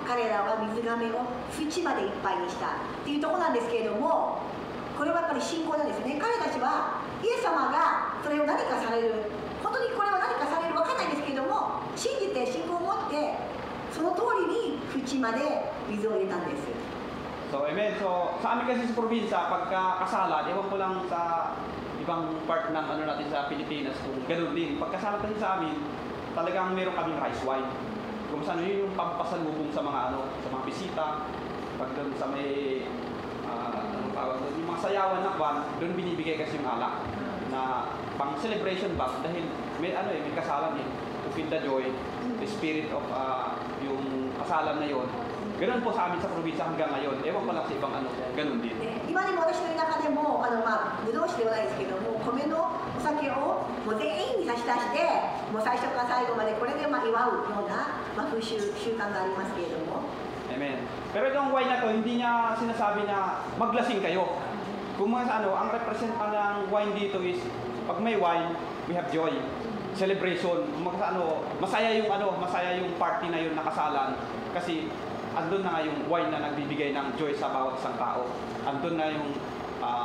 彼らは水がめを縁までいっぱいにしたっていうところなんですけれども、これはやっぱり信仰なんですね。彼たちはイエス様がそれを何かされる、本当にこれは何かされるわかんないんですけれども、信じて信仰を持ってその通りに縁まで水を入れたんです。 So, amen. So, sa amin kasi sa probinsya, pagka kasalan, ewan ko lang sa ibang part ng natin sa Pilipinas, kung ganoon din. Pagkasalan kasi sa amin, talagang meron kaming rice wine. Kung saan yun yung pampasalubong sa mga sa mga bisita, pag doon sa may anong tawag doon, yung mga sayawan ng kwan, doon binibigay kasi yung alak na pang celebration ba, dahil may may kasalan to feel the joy, the spirit of yung kasalan na yon. Ganoon po sa amin sa probinsya hanggang ngayon. Ewan ko lang sa ibang ganoon din. 今でも私の田舎でもブドウ酒ではないですけども、米のお酒をもう全員に差し出して、もう最初から最後までこれで祝うような風習慣がありますけれども。 Amen. Pero itong wine na to, hindi niya sinasabi na maglasing kayo. Kung mga ang representa ng wine dito is pag may wine, we have joy, celebration. Masaya yung party na yun na kasalan kasi andun na nga yung wine na nagbibigay ng joy sa bawat isang tao. Andun na yung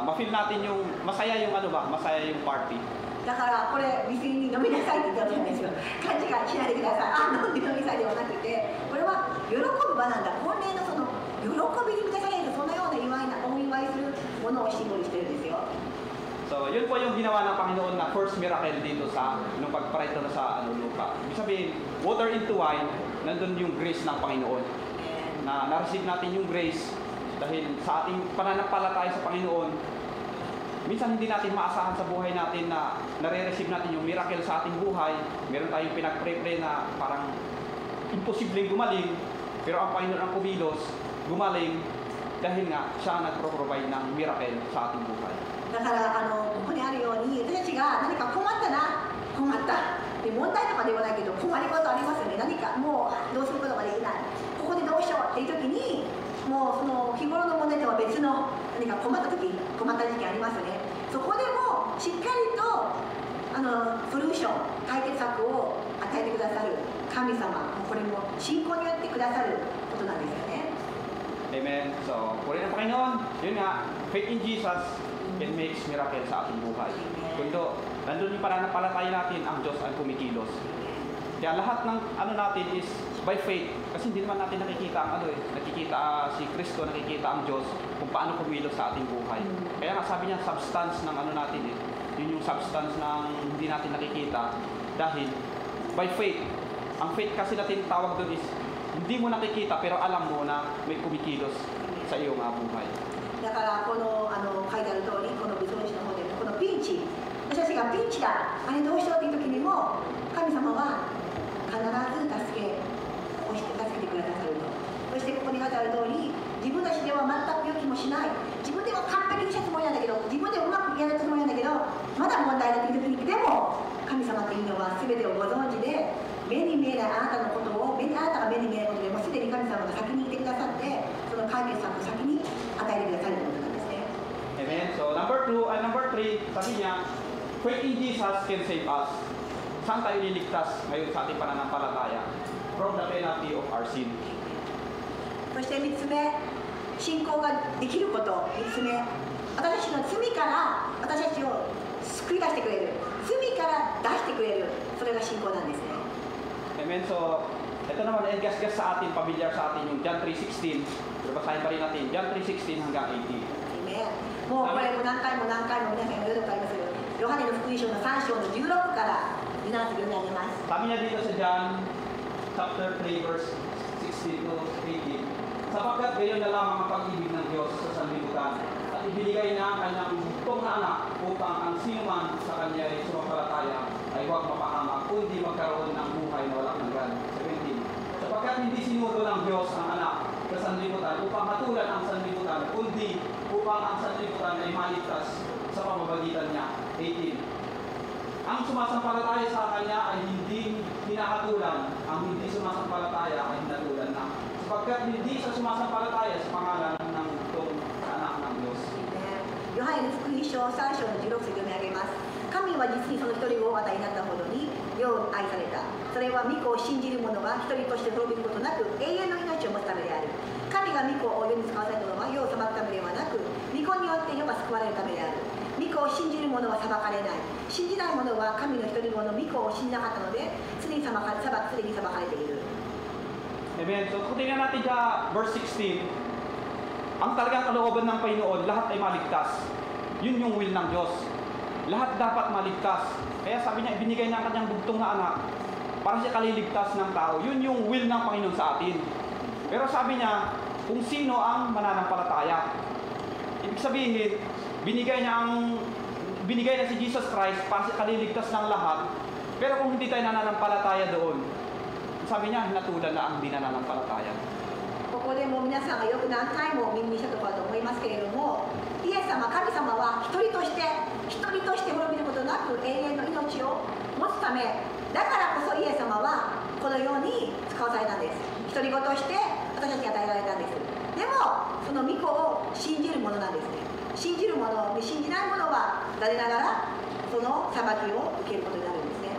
ma-feel natin yung masaya yung masaya yung party. だからこれ水に飲みなさいって言ったじゃないですよ。勘違いしないでください。飲んで飲みなさいではなくて、これは喜ぶ場なんだ。婚礼のその喜びに満たされるそのようなお祝いするものをシンボルしてるんですよ。 So, yun po yung ginawa ng Panginoon na first miracle dito sa nung pagparito na sa Luka. Ibig sabihin, water into wine, nandun yung grace ng Panginoon. Na na-receive natin yung grace dahil sa ating pananampalataya sa Panginoon, minsan hindi natin maasahan sa buhay natin na nare-receive natin yung miracle sa ating buhay. Meron tayong pinag-pray na parang imposibleng gumaling, pero ang Panginoon ang kumilos, gumaling dahil nga siya nagpro-provide ng miracle sa ating buhay. だからここにあるように私たちが何か困ったで問題とかではないけど困り事ありますよね。何かもうどうすることができない、ここでどうしようっていう時にもうその日頃の問題とは別の何か困った時ありますよね。そこでもしっかりとソリューション解決策を与えてくださる神様、これも信仰によってくださることなんですよね。 Amen. So, puri ng Panginoon, yun nga, faith in Jesus can make miracle sa ating buhay. Kundo, nandun yung pananampalataya natin, ang Diyos ay kumikilos. Kaya lahat ng ano natin is by faith, kasi hindi naman natin nakikita ang nakikita si Kristo, nakikita ang Diyos kung paano kumilos sa ating buhay. Kaya nga sabi niya, substance ng ano natin yun yung substance ng hindi natin nakikita dahil by faith. Ang faith kasi natin tawag doon is hindi mo nakikita pero alam mo na may kumikilos sa iyong buhay. だからこの書いてある通り、この部長の方でこのピンチ、私たちがピンチだ、あれどうしようという時にも神様は必ず助けてくださると。そしてここに書いてある通り、自分たちでは全く予期もしない、自分では完璧にしたつもりなんだけど、自分でうまくやるつもりなんだけど、まだ問題だという時にでも神様というのは全てをご存知で、目に見えないあなたのことを、あなたが目に見えないことでもうすでに神様が先にいてくださって、その解決策を先に与えてくださるということなんですね。Amen. So number 3, sabi niya, faith in Jesus can save us. Saan tayo liligtas ngayon sa ating pananampalataya? From the penalty of our sin. そして3つ目、信仰ができること。3つ目、私たちの罪から私たちを救い出してくれる、罪から出してくれる、それが信仰なんですね。Amen. So, ito naman, gas-gas sa atin, familiar sa atin yung John 3:16. Basahin pa rin natin, John 3:16 hanggang 18. Amen. もうこれも何回も皆さんが読んだことありますけど、ヨハネの福音書の3章の16から読ませていただきます。 Sabi niya dito sa John chapter 3 verse 16 to 18. Sapagkat gayon na lamang ang pag-ibig ng Diyos sa sanlibutan at ibinigay niya ang kanyang bugtong na anak upang ang sino man sa kanya ay sumampalataya ay huwag mapahamak kundi magkaroon ng buhay na walang hanggan. 17. Sapagkat hindi sinugo ng Diyos ang anak sa sanlibutan upang hatulan ang sanlibutan kundi upang ang sanlibutan ay maligtas sa pamamagitan niya. 18. Ang sumasampalataya sa kanya ay hindi hinahatulan, ang hindi sumasampalataya ay hinatulan na. Sapagkat hindi sa sumasampalataya sa pangalan ng itong anak ng Diyos. ヨハネの福音書3章の16節読み上げます。神は実にその一人をお与えになったほどによう愛された。それは御子を信じる者が一人として滅びることなく永遠の命を持つためである。神が御子を世に使わせたのは世を裁くためではなく、御子によって世が救われるためである。御子を信じる者は裁かれない。信じない者は神の一人子の御子を信じなかったので、すでに裁かれている。 Amen. So, kung tingnan natin sa verse 16, ang talagang kalooban ng Panginoon, lahat ay maligtas. Yun yung will ng Diyos. Lahat dapat maligtas. Kaya sabi niya, ibinigay niya ang kanyang bugtong na anak para siya kaliligtas ng tao. Yun yung will ng Panginoon sa atin. Pero sabi niya, kung sino ang mananampalataya. Ibig sabihin, binigay na si Jesus Christ para siya kaliligtas ng lahat. Pero kung hindi tayo nananampalataya doon, sabi niya, hinatulan na ang hindi nananampalataya. ここでも皆さんがよく何回も耳にしたところだと思いますけれども、イエス様、神様は一人として滅びることなく永遠の命を持つため、だからこそイエス様はこのように使わされたんです。独り子として私たちに与えられたんです。でも、その御子を信じるものなんですね。信じるもの、信じないものは誰ながらその裁きを受けることになるんですね。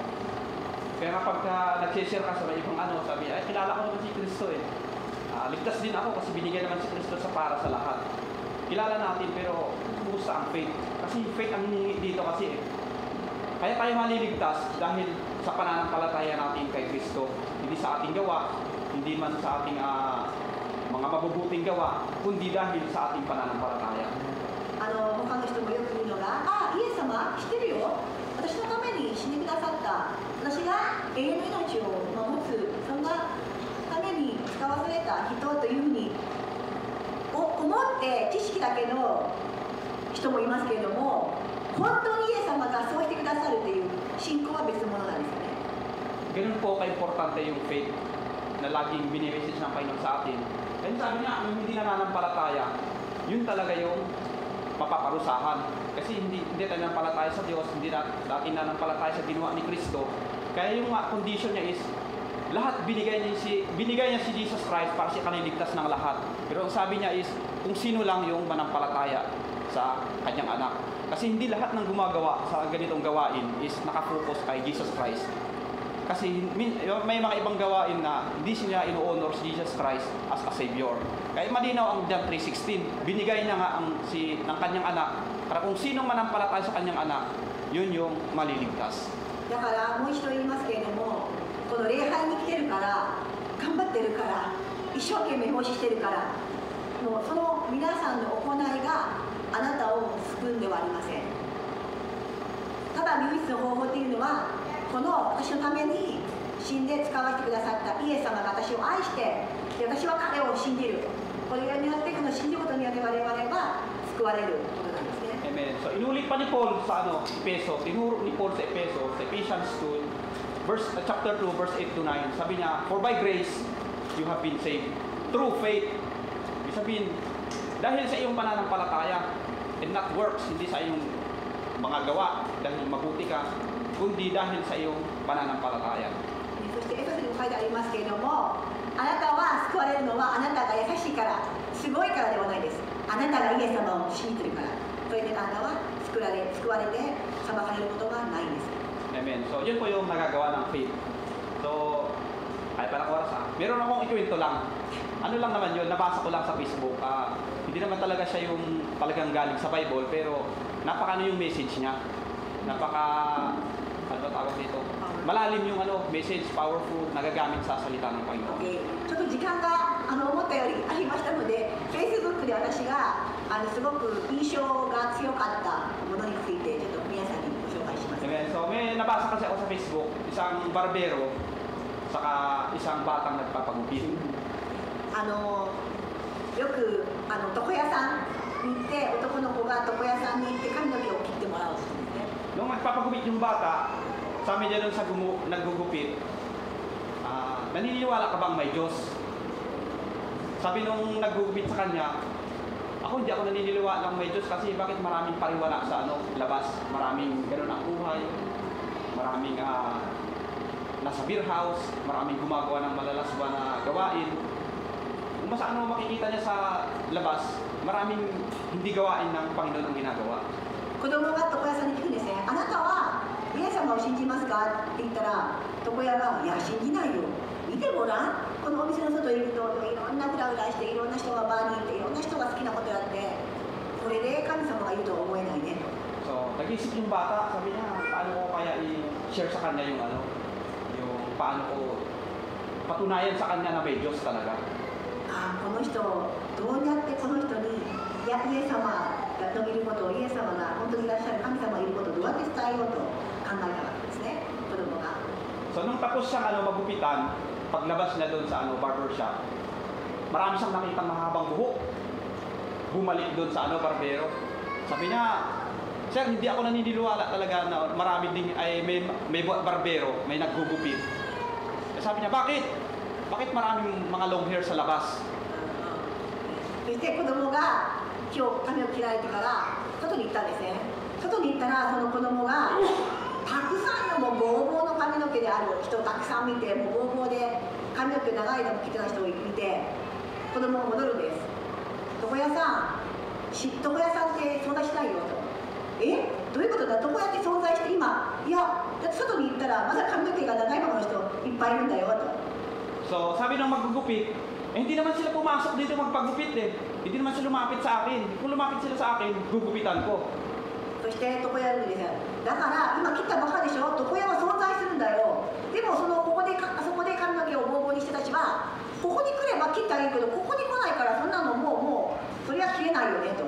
Kaya pagka nag-share ka sa may ibang sabi, ay kilala ko naman si Kristo eh. Ligtas din ako kasi binigay naman si Kristo para sa lahat. Kilala natin pero kumusta ang faith? Kasi faith ang hinihingi dito kasi eh. Kaya tayo maliligtas dahil sa pananampalataya natin kay Kristo. Hindi sa ating gawa, hindi man sa ating mga mabubuting gawa, kundi dahil sa ating pananampalataya. 他の人もよく言うのが、イエス様知ってるよ。私のために死んでくださった。私が永遠の命を持つ、そんなために使わされた人というふうに思って知識だけの人もいますけれども、本当にイエス様がそうしてくださるという信仰は別物なんですよね。 Ganun po ka-importante yung faith na laging binimessage ng Panginoon sa atin. Kaya sabi niya, ang hindi nananampalataya, yun talaga yung mapaparusahan. Kasi hindi tayo nanampalataya sa Diyos, hindi natin nanampalataya sa ginawa ni Kristo. Kaya yung condition niya is, lahat binigay niya si Jesus Christ para siya kaniligtas ng lahat. Pero ang sabi niya is, kung sino lang yung manampalataya sa kanyang anak. Kasi hindi lahat ng gumagawa sa ganitong gawain is nakafocus kay Jesus Christ. Kasi may mga ibang gawain na hindi siya ino-honor si Jesus Christ as a Savior. Kaya malinaw ang John 3:16. Binigay niya nga ng kanyang anak Para kung sinong manampalataya sa kanyang anak, yun yung maliligtas. だからもう一度言いますけれども、この礼拝に来てるから、頑張ってるから、一生懸命奉仕してるから、もうその皆さんの行いがあなたを救うんではありません。ただ唯一の方法というのは、この私のために死んで使わせてくださったイエス様が私を愛して、で私は彼を信じる。これによってこの信じることによって我々は救われることなんですね。 Amen. So inulit pa ni Paul sa Efeso, tinuro ni Paul sa Efeso, sa Ephesians 2, chapter 2, verse 8 to 9. Sabi niya, for by grace you have been saved through faith. Ibig sabihin, dahil sa iyong pananampalataya, and not works, hindi sa iyong mga gawa, dahil mabuti ka, kundi dahil sa iyong pananampalataya. そしてエペソにも書いてありますけれども、あなたは救われるのはあなたが優しいから、すごいからではないです。あなたがイエス様を信じてるから。それであなたは救われて裁かれることがないんです。 Amen. So yun po yung nagagawa ng faith. So, ay parang oras meron akong ikwento lang. Ano lang naman yun, nabasa ko lang sa Facebook. Hindi naman talaga siya yung talagang galing sa Bible, pero napaka yung message niya. Ano ba tawag dito? Malalim yung message, powerful, nagagamit sa salita ng Panginoon. Okay. ちょっと時間が思ったよりありましたので、Facebook で私がすごく印象が強かったものについてちょっと皆さんにご紹介します。 Amen. So may nabasa kasi ako sa Facebook, isang barbero, saka isang batang nagpapagupit. よく床屋さんに行って男の子が床屋さんに行って髪の毛を切ってもらうそうですね。 Nung nagpapagupit yung bata, sabi niya dun sa naggugupit, naniniwala ka bang may Diyos? Sabi nung naggugupit sa kanya, hindi ako naniniwala ng may Diyos kasi bakit maraming pariwala sa labas, maraming ganun ang buhay, maraming nasa beer house, maraming gumagawa ng malalaswa na gawain. Kung mas makikita niya sa labas, maraming hindi gawain ng Panginoon ang ginagawa. 子供が床屋さんに聞くんですね。あなたはイエス様を信じますかって言ったら、床屋がいや信じないよ。見てごらん。このお店の外にいるといろんなフラフラしていろんな人がバーにいていろんな人が好きなことやってこれで神様がいるとは思えないねと。 So, nag-isip yung bata, sabi niya, paano ko kaya i-share sa kanya yung yung paano ko patunayan sa kanya na may Diyos talaga. この人どうやってこの人にイエス様のいることをイエス様が本当にいらっしゃる神様がいることをどうやって伝えようと考えたわけですね、子供が。 So, nung tapos siyang magupitan, paglabas niya doon sa barber shop, marami siyang nakitang mahabang buhok. Bumalik doon sa barbero. Sabi niya, sir, hindi ako naniniwala talaga na marami ding may barbero, may naggugupit. Sabi niya, bakit? Bakit maraming mga long hair sa labas? そして子供が今日髪を切られてから外に行ったんですね。外に行ったらその子供がたくさんのもうボーボーの髪の毛である人をたくさん見て、もうボーボーで髪の毛長いのも切ってた人を見て、子供が戻るんです。床屋さんって存在しないよと。どういうことだ、床屋って存在して今、いや、だって外に行ったらまだ髪の毛が長いままの人いっぱいいるんだよと。 So, sabi ng maggugupit, hindi naman sila pumasok dito magpagupit Hindi naman sila lumapit sa akin. Kung lumapit sila sa akin, gugupitan ko. そして床屋るんですよ。だから今切ったばかりでしょ。床屋は存在するんだよ。でもそこで髪の毛をボーボーにしてた人たちはここに来れば切ってあげるけど、ここに来ないからそんなのもうそれは切れないよねと。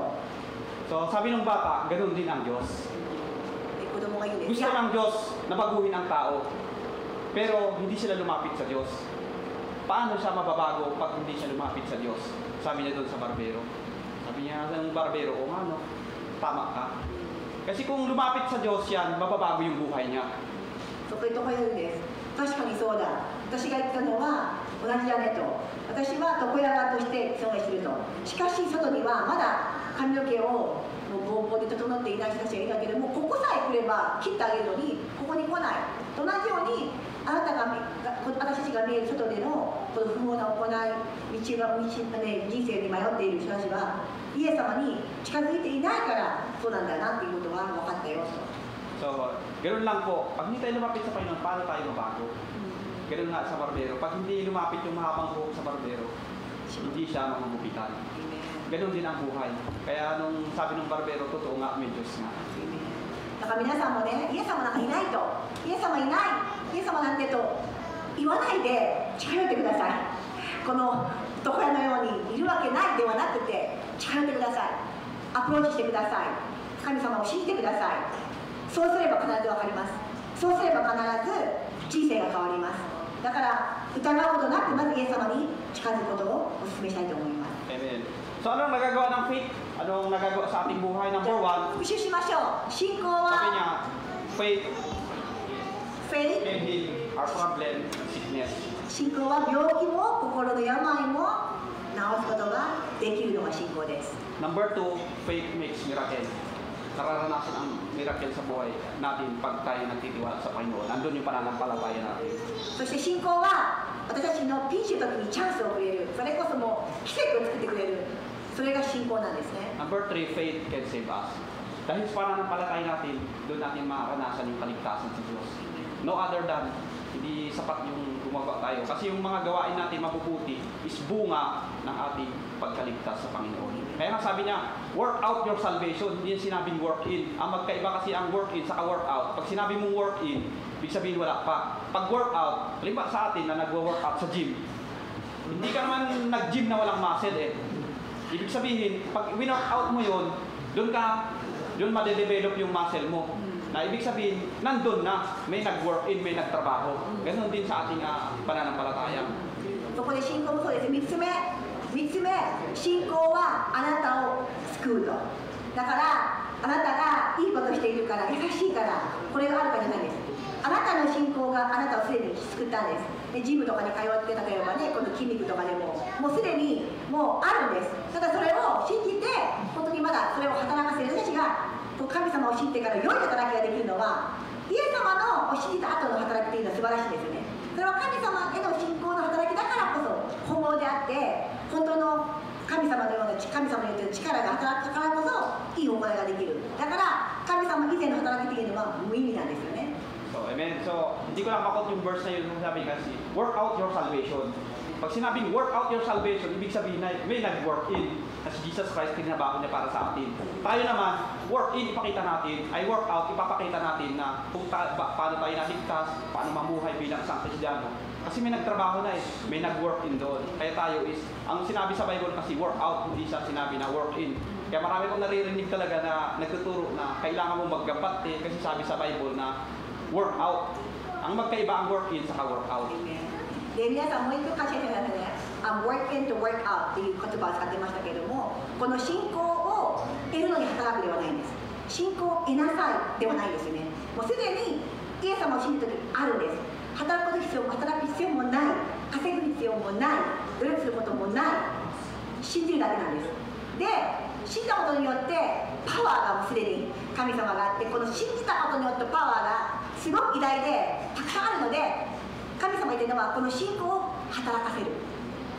So, sabi ng bata, ganoon din ang Diyos. で子供が言うんです。 Gusto ng Diyos na baguhin ang tao. Pero hindi sila lumapit sa Diyos. Paano siya mababago pag hindi siya lumapit sa Diyos? Sabi niya doon sa barbero. Sabi niya sa barbero, tama ka. Kasi kung lumapit sa Diyos yan, mababago yung buhay niya. そこへ床屋るんです。確かにそうだ。私が言ったのは同じだねと。私は床屋側として存在していると。しかし外にはまだ髪の毛をボーボーで整っていない人たちがいるだけでも、ここさえ来れば切ってあげるのにここに来ない。同じようにあなたが私たちが見える外でのこの不毛な行い、人生に迷っている人たちはイエス様に近づいていないからそうなんだなっていうことは分かったよと。 So, ganoon lang po. Pag hindi tayo lumapit sa Panginoon, paano tayo mabago? Ganoon nga sa barbero. Pag hindi lumapit yung mahabang buhok sa barbero, hindi siya magugupitan. Ganon din ang buhay. Kaya nung sabi ng barbero, totoo nga, may Diyos nga. だから皆さんもね、イエス様なんかいないと、イエス様いない、イエス様なんてと言わないで近寄ってください。この床屋のようにいるわけないではなくて、近寄ってください。アプローチしてください。神様を信じてください。そうすれば必ず分かります。そうすれば必ず人生が変わります。だから疑うことなく、まずイエス様に近づくことをお勧めしたいと思います。 Amen. So anong nagagawa ng faith? Anong nagagawa sa ating buhay? Number one, 復習しましょう。信仰 sabi は niya, faith faith can heal our problem, sickness. 信仰は病気も心の病も治すことができるのが信仰です。 Number two, faith makes miracle. Nararanasan ang miracle sa buhay natin pag tayo nagtitiwala sa Panginoon. Nandun yung pananampalataya natin. そして信仰は私たちのピンチの時にチャンスをくれる。それこそもう奇跡を作ってくれる。それが信仰なんですね。 Number three, faith can save us. Dahil sa pananampalataya natin, doon natin mararanasan yung kaligtasan sa Diyos. No other than, hindi sapat yung gumagawa tayo. Kasi yung mga gawain natin mabubuti is bunga ng ating pagkaligtas sa Panginoon. Kaya nga sabi niya, work out your salvation. Hindi yan sinabing work in. Ang magkaiba kasi ang work in sa work out. Pag sinabi mong work in, ibig sabihin wala pa. Pag work out, halimbawa sa atin na nagwo-work out sa gym, hindi ka naman nag-gym na walang muscle eh. Ibig sabihin, pag win-work out mo yun, doon madedevelop yung muscle mo. Na ibig sabihin, nandun na, may nag-work in, may nagtrabaho. Ganon din sa ating pananampalataya. そこで信仰もそうです。3つ目、信仰はあなたを救うと。だからあなたがいいことしているから、優しいから、これがあるかじゃないです。あなたの信仰があなたをすでに救ったんです。でジムとかに通って、例えばね、この筋肉とかでももうすでにもうあるんです。ただそれを信じて、本当にまだそれを働かせる。私たちが神様を信じてから良い働きができるのは、イエス様の信じた後の働きというのは素晴らしいですよね。それは神様への信仰の働きだからこそ本物であって、本当の神様のような神様によって力が働くからこそいい行いができる。だから神様以前の働きというのは無意味なんですよね。 So, amen. So, hindi ko lang makot yung verse na yun kung sabi kasi, work out your salvation. Pag sinabing work out your salvation, ibig sabihin na may nag-work in. Kasi Jesus Christ, tinabaho niya para sa atin. Tayo naman, work in, ipakita natin, ay work out, ipapakita natin na kung paano tayo naligtas, paano mamuhay bilang isang Kristiyano. Kasi may nagtrabaho na eh, may nag-work in doon. Kaya tayo is, ang sinabi sa Bible kasi work out, hindi siya sinabi na work in. Kaya marami kong naririnig talaga na nagtuturo na kailangan mo maggapat eh, kasi sabi sa Bible na work out. Ang magkaiba ang work in sa work out. で皆さんもう一度感謝してくださいね。work in to work out っていう言葉を使ってましたけれども、この信仰を得るのに働くではないんです。信仰を得なさいではないですよね。もうすでにイエス様を信じる時あるんです。働く必要もない、稼ぐ必要もない、努力することもない、信じるだけなんです。で、信じたことによってパワーがもうすでに神様があって、この信じたことによってパワーがすごく偉大でたくさんあるので、神様言ってるのはこの信仰を働かせる。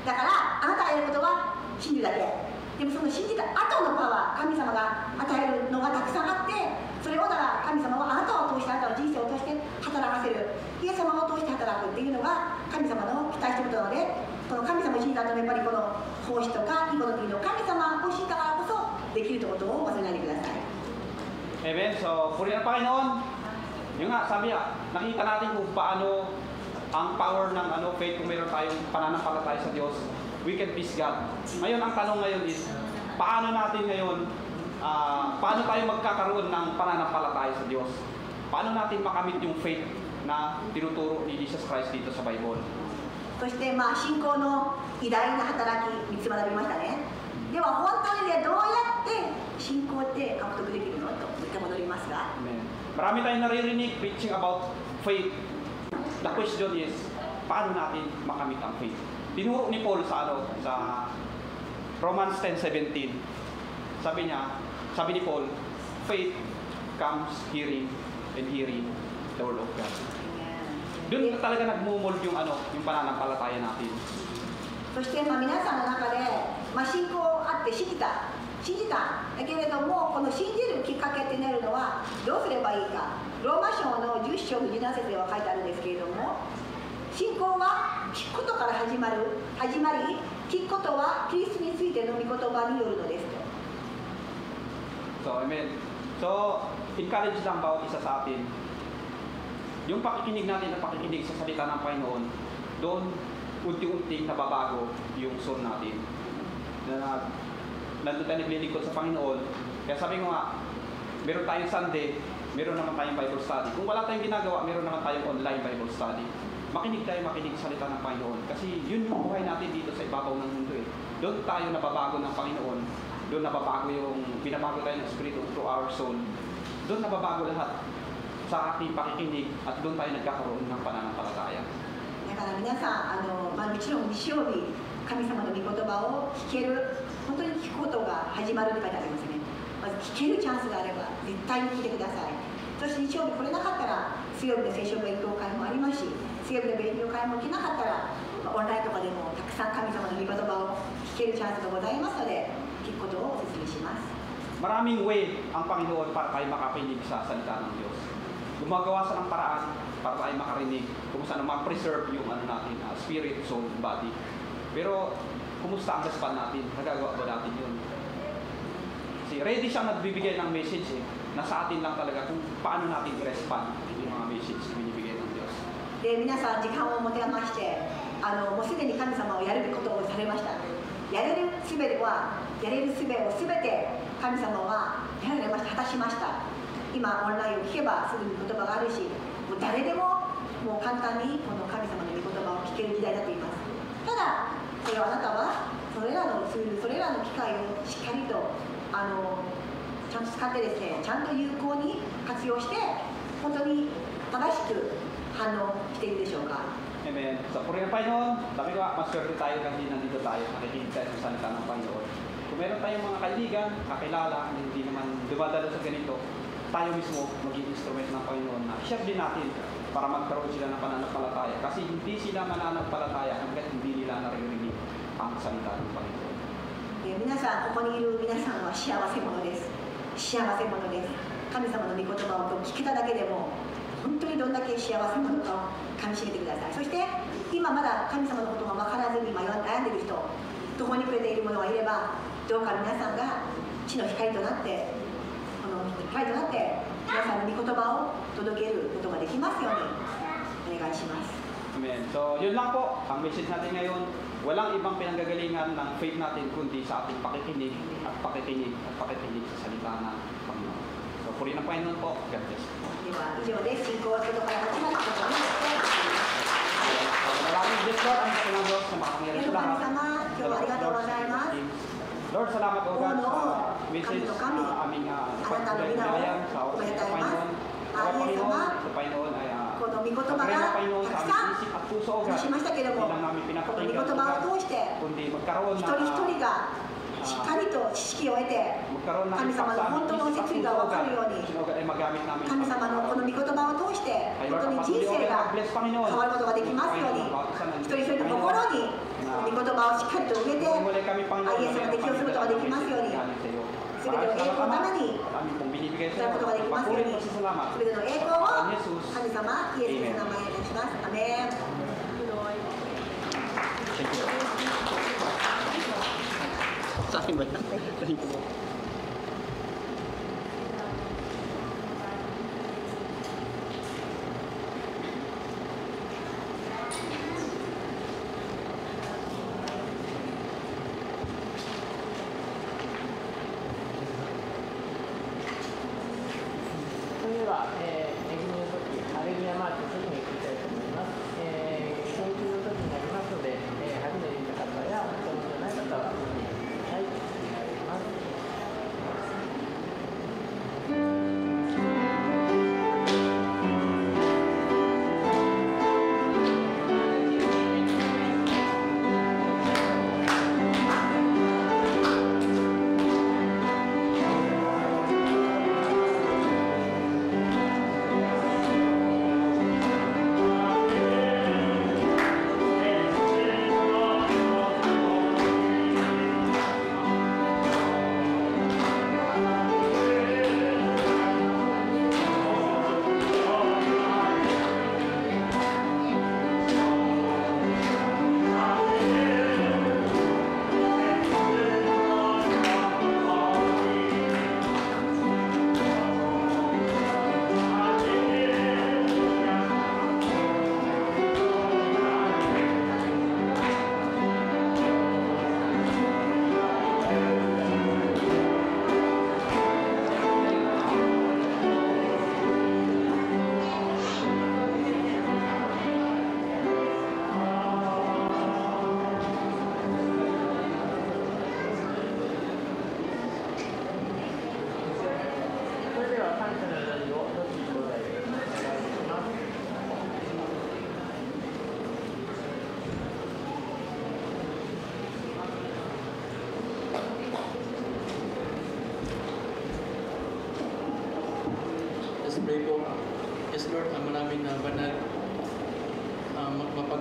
だからあなたがやることは信じるだけ。でもその信じた後のパワー、神様が与えるのがたくさんあって、それをだから神様はあなたを通して、あなたの人生を通して働かせる。イエス様を通して働くっていうのが神様の期待していることなので、この神様を信じた後のやっぱりこの奉仕とかいいことっていうのを神様を信じたからこそできるということを忘れないでください。 Amen. So, purihan ang Panginoon. Yung nga, sabi nga, nakita natin kung paano ang power ng faith kung mayroon tayong pananampalataya sa Diyos. We can please God. Ngayon, ang tanong ngayon is, paano natin ngayon, paano tayo magkakaroon ng pananampalataya sa Diyos? Paano natin makamit yung faith na tinuturo ni Jesus Christ dito sa Bible? そして信仰の偉大な働き3つ学びましたね。では本当にね、どうやって信仰って獲得できるのと言って戻りますが、 Amen. Marami tayong naririnig preaching about faith. The question is, paano natin makamit ang faith? Tinuro ni Paul sa Romans 10:17. Sabi ni Paul, faith comes hearing and hearing the word of God. Doon talaga nagmumold yung pananampalataya natin. そして皆さんの中で、信仰あって信じただけれども、この信じるきっかけってなるのはどうすればいいか。ローマ書の10章17節では書いてあるんですけれども、信仰は聞くことから始まり、聞聞くことはキリストについての御言葉によるのですと。 So, amen. So, encourage lang bawat isa sa atin. Yung pakikinig natin na pakikinig sa salita ng Panginoon, doon unti-unting nababago yung soul natin. Nandun tayo naglilingkod sa Panginoon. Kaya sabi ko nga, meron tayong Sunday, meron naman tayong Bible study. Kung wala tayong ginagawa, meron naman tayong online Bible study. Makinig sa salita ng Panginoon. Kasi yun yung buhay natin dito sa ibabaw ng mundo eh. Doon tayo nababago ng Panginoon. Doon nababago binabago tayo ng Espiritu through our soul. Doon nababago lahat sa ating pakikinig at doon tayo nagkakaroon ng pananampalataya. だから皆さん、もちろん日曜日、神様の御言葉を聞ける、本当に聞くことが始まるって書いてありますね。まず聞けるチャンスがあれば、絶対に聞いてください。そして日曜日来れなかったら、水曜日の聖書勉強会もありますし、水曜日の勉強会も来なかったら、オンラインとかでもたくさん神様の御言葉を聞けるチャンスがございますので、聞くことをお勧めします。 Maraming way ang Panginoon para tayo makapinig sa salita ng Diyos. Gumagawa sa ng paraan para tayo makarinig, kung saan ma-preserve yung natin, spirit, soul, body. Pero, kumusta ang response natin? Nagagawa ba natin yun? Kasi ready siyang nagbibigay ng message eh. Nasa atin lang talaga kung paano natin i-respond yung mga message na binibigay ng Diyos. で、皆さん時間を持て余して、もうすでに神様をやるべきことをされました。やれるすべをすべて神様はやられました、果たしました。今オンラインを聞けばすぐに言葉があるし、もう誰でももう簡単にこの神様の御言葉を聞ける時代だと言います。ただ、それはあなたはそれらのツール、それらの機会をしっかりとちゃんと使ってですね、ちゃんと有効に活用して本当に正しく反応しているでしょうか。 Amen. So, purihan Panginoon, sabi ko nga, maswerte tayo kasi nandito tayo, nakikinig tayo sa salita ng Panginoon. Kung meron tayong mga kaibigan, kakilala, hindi naman dumadalo sa ganito, tayo mismo maging instrument ng Panginoon na share din natin para magkaroon sila ng pananampalataya. Kasi hindi sila mananampalataya hanggat hindi nila naririnig ang salita ng Panginoon. 皆さん、ここにいる皆さんは幸せ者です。幸せ者です。神様の御言葉を聞けただけでも本当にどんだけ幸せ者かをかみしめてください。そして今まだ神様のことが分からずに悩んでいる人、途方に暮れている者がいれば、どうか皆さんが地の光となって、この光となって皆さんの御言葉を届けることができますようにお願いします。 Amen. So, yun lang po ang message natin ngayon. Walang ibang pinanggagalingan ng faith natin kundi sa ating pakikinig at pakikinig sa salita ng Panginoon. So, purihin ang Panginoon po. God bless. では以上です。信仰は外から始まることによって。 Maraming bless Lord ang Panginoon Diyos na makapangyarihan sa lahat. 神様、今日はありがとうございます。 Lord, salamat o God sa message na aming pagpapalayan sa oras ng Panginoon. Panginoon, sa Panginoon ay この御言葉がたくさん話しましたけれども、この御言葉を通して一人一人がしっかりと知識を得て神様の本当の摂理が分かるように、神様のこの御言葉を通して本当に人生が変わることができますように、一人一人の心に御言葉をしっかりと植えて、イエスが適用することができますように、すべての栄光のためにすることができますように、すべての栄光を神様イエスの名前にいたします。アメン。Sa akin ba yan? Thank you.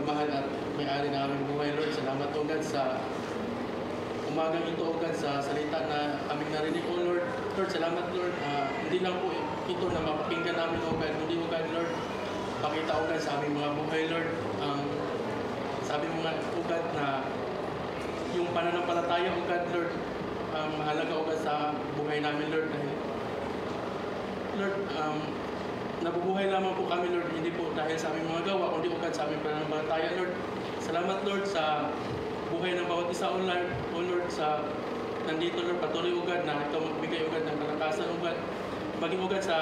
pagmamahal at may-ari na aming buhay, Lord. Salamat, O God, sa umagang ito, O God, sa salita na aming narinig, O Lord. Lord, salamat, Lord. Hindi lang po ito na mapakinggan namin, O God. Hindi, O God, Lord, pakita, O God, sa aming mga buhay, Lord. Sabi mo nga, O God, na yung pananampalataya, O God, Lord, mahalaga, O God, sa buhay namin, Lord. Lord, nabubuhay lamang po kami, Lord, hindi po dahil sa aming mga gawa, kundi O God, sa aming pananampalataya, Lord. Salamat, Lord, sa buhay ng bawat isa, O Lord, sa nandito, Lord, patuloy, O God, na ikaw magbigay, O God, ng kalakasan, O God. Maging, O God, sa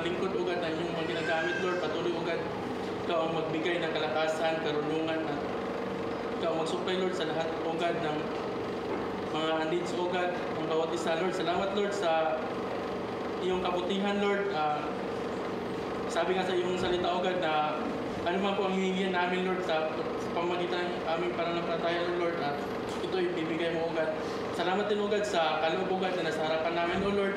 lingkod, O God, na yung mga ginagamit, Lord, patuloy, O God, ikaw ang magbigay ng kalakasan, karunungan, at ikaw mag-supply, Lord, sa lahat, O God, ng mga needs, O God, ng bawat isa, Lord. Salamat, Lord, sa iyong kabutihan, Lord. Sabi nga sa iyong salita, O God, na ano man po ang hihingihan namin, Lord, sa pamagitan ng aming pananampalataya, Lord, at ito ibibigay mo, O God. Salamat din, O God, sa kaloob, O God, na nasa harapan namin, O Lord.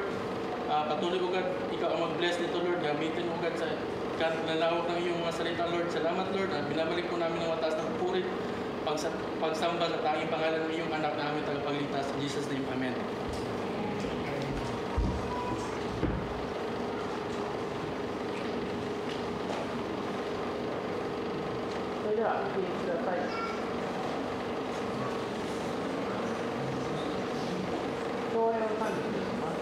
Patuloy, O God, ikaw ang mag-bless nito, Lord. Gamitin, O God, sa lalawak ng iyong mga salita, Lord. Salamat, Lord. Binabalik po namin ang mataas na pupurit, pagsamba sa tanging pangalan ng iyong anak na aming tagapagligtas. In Jesus' name, Amen.それではお聞きください。講演を管理します。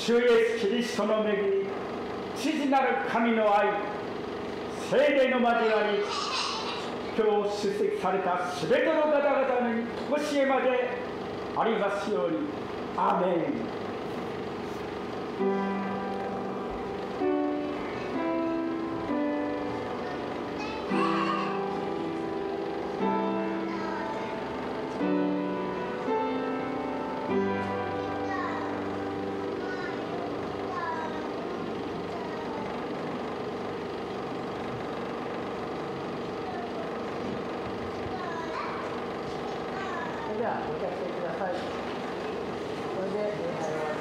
主イエスキリストの恵み、父なる神の愛、聖霊の交わり、今日出席されたすべての方々にとこしえまでありますように。アーメン。それではご着席ください。これで礼拝を終わります。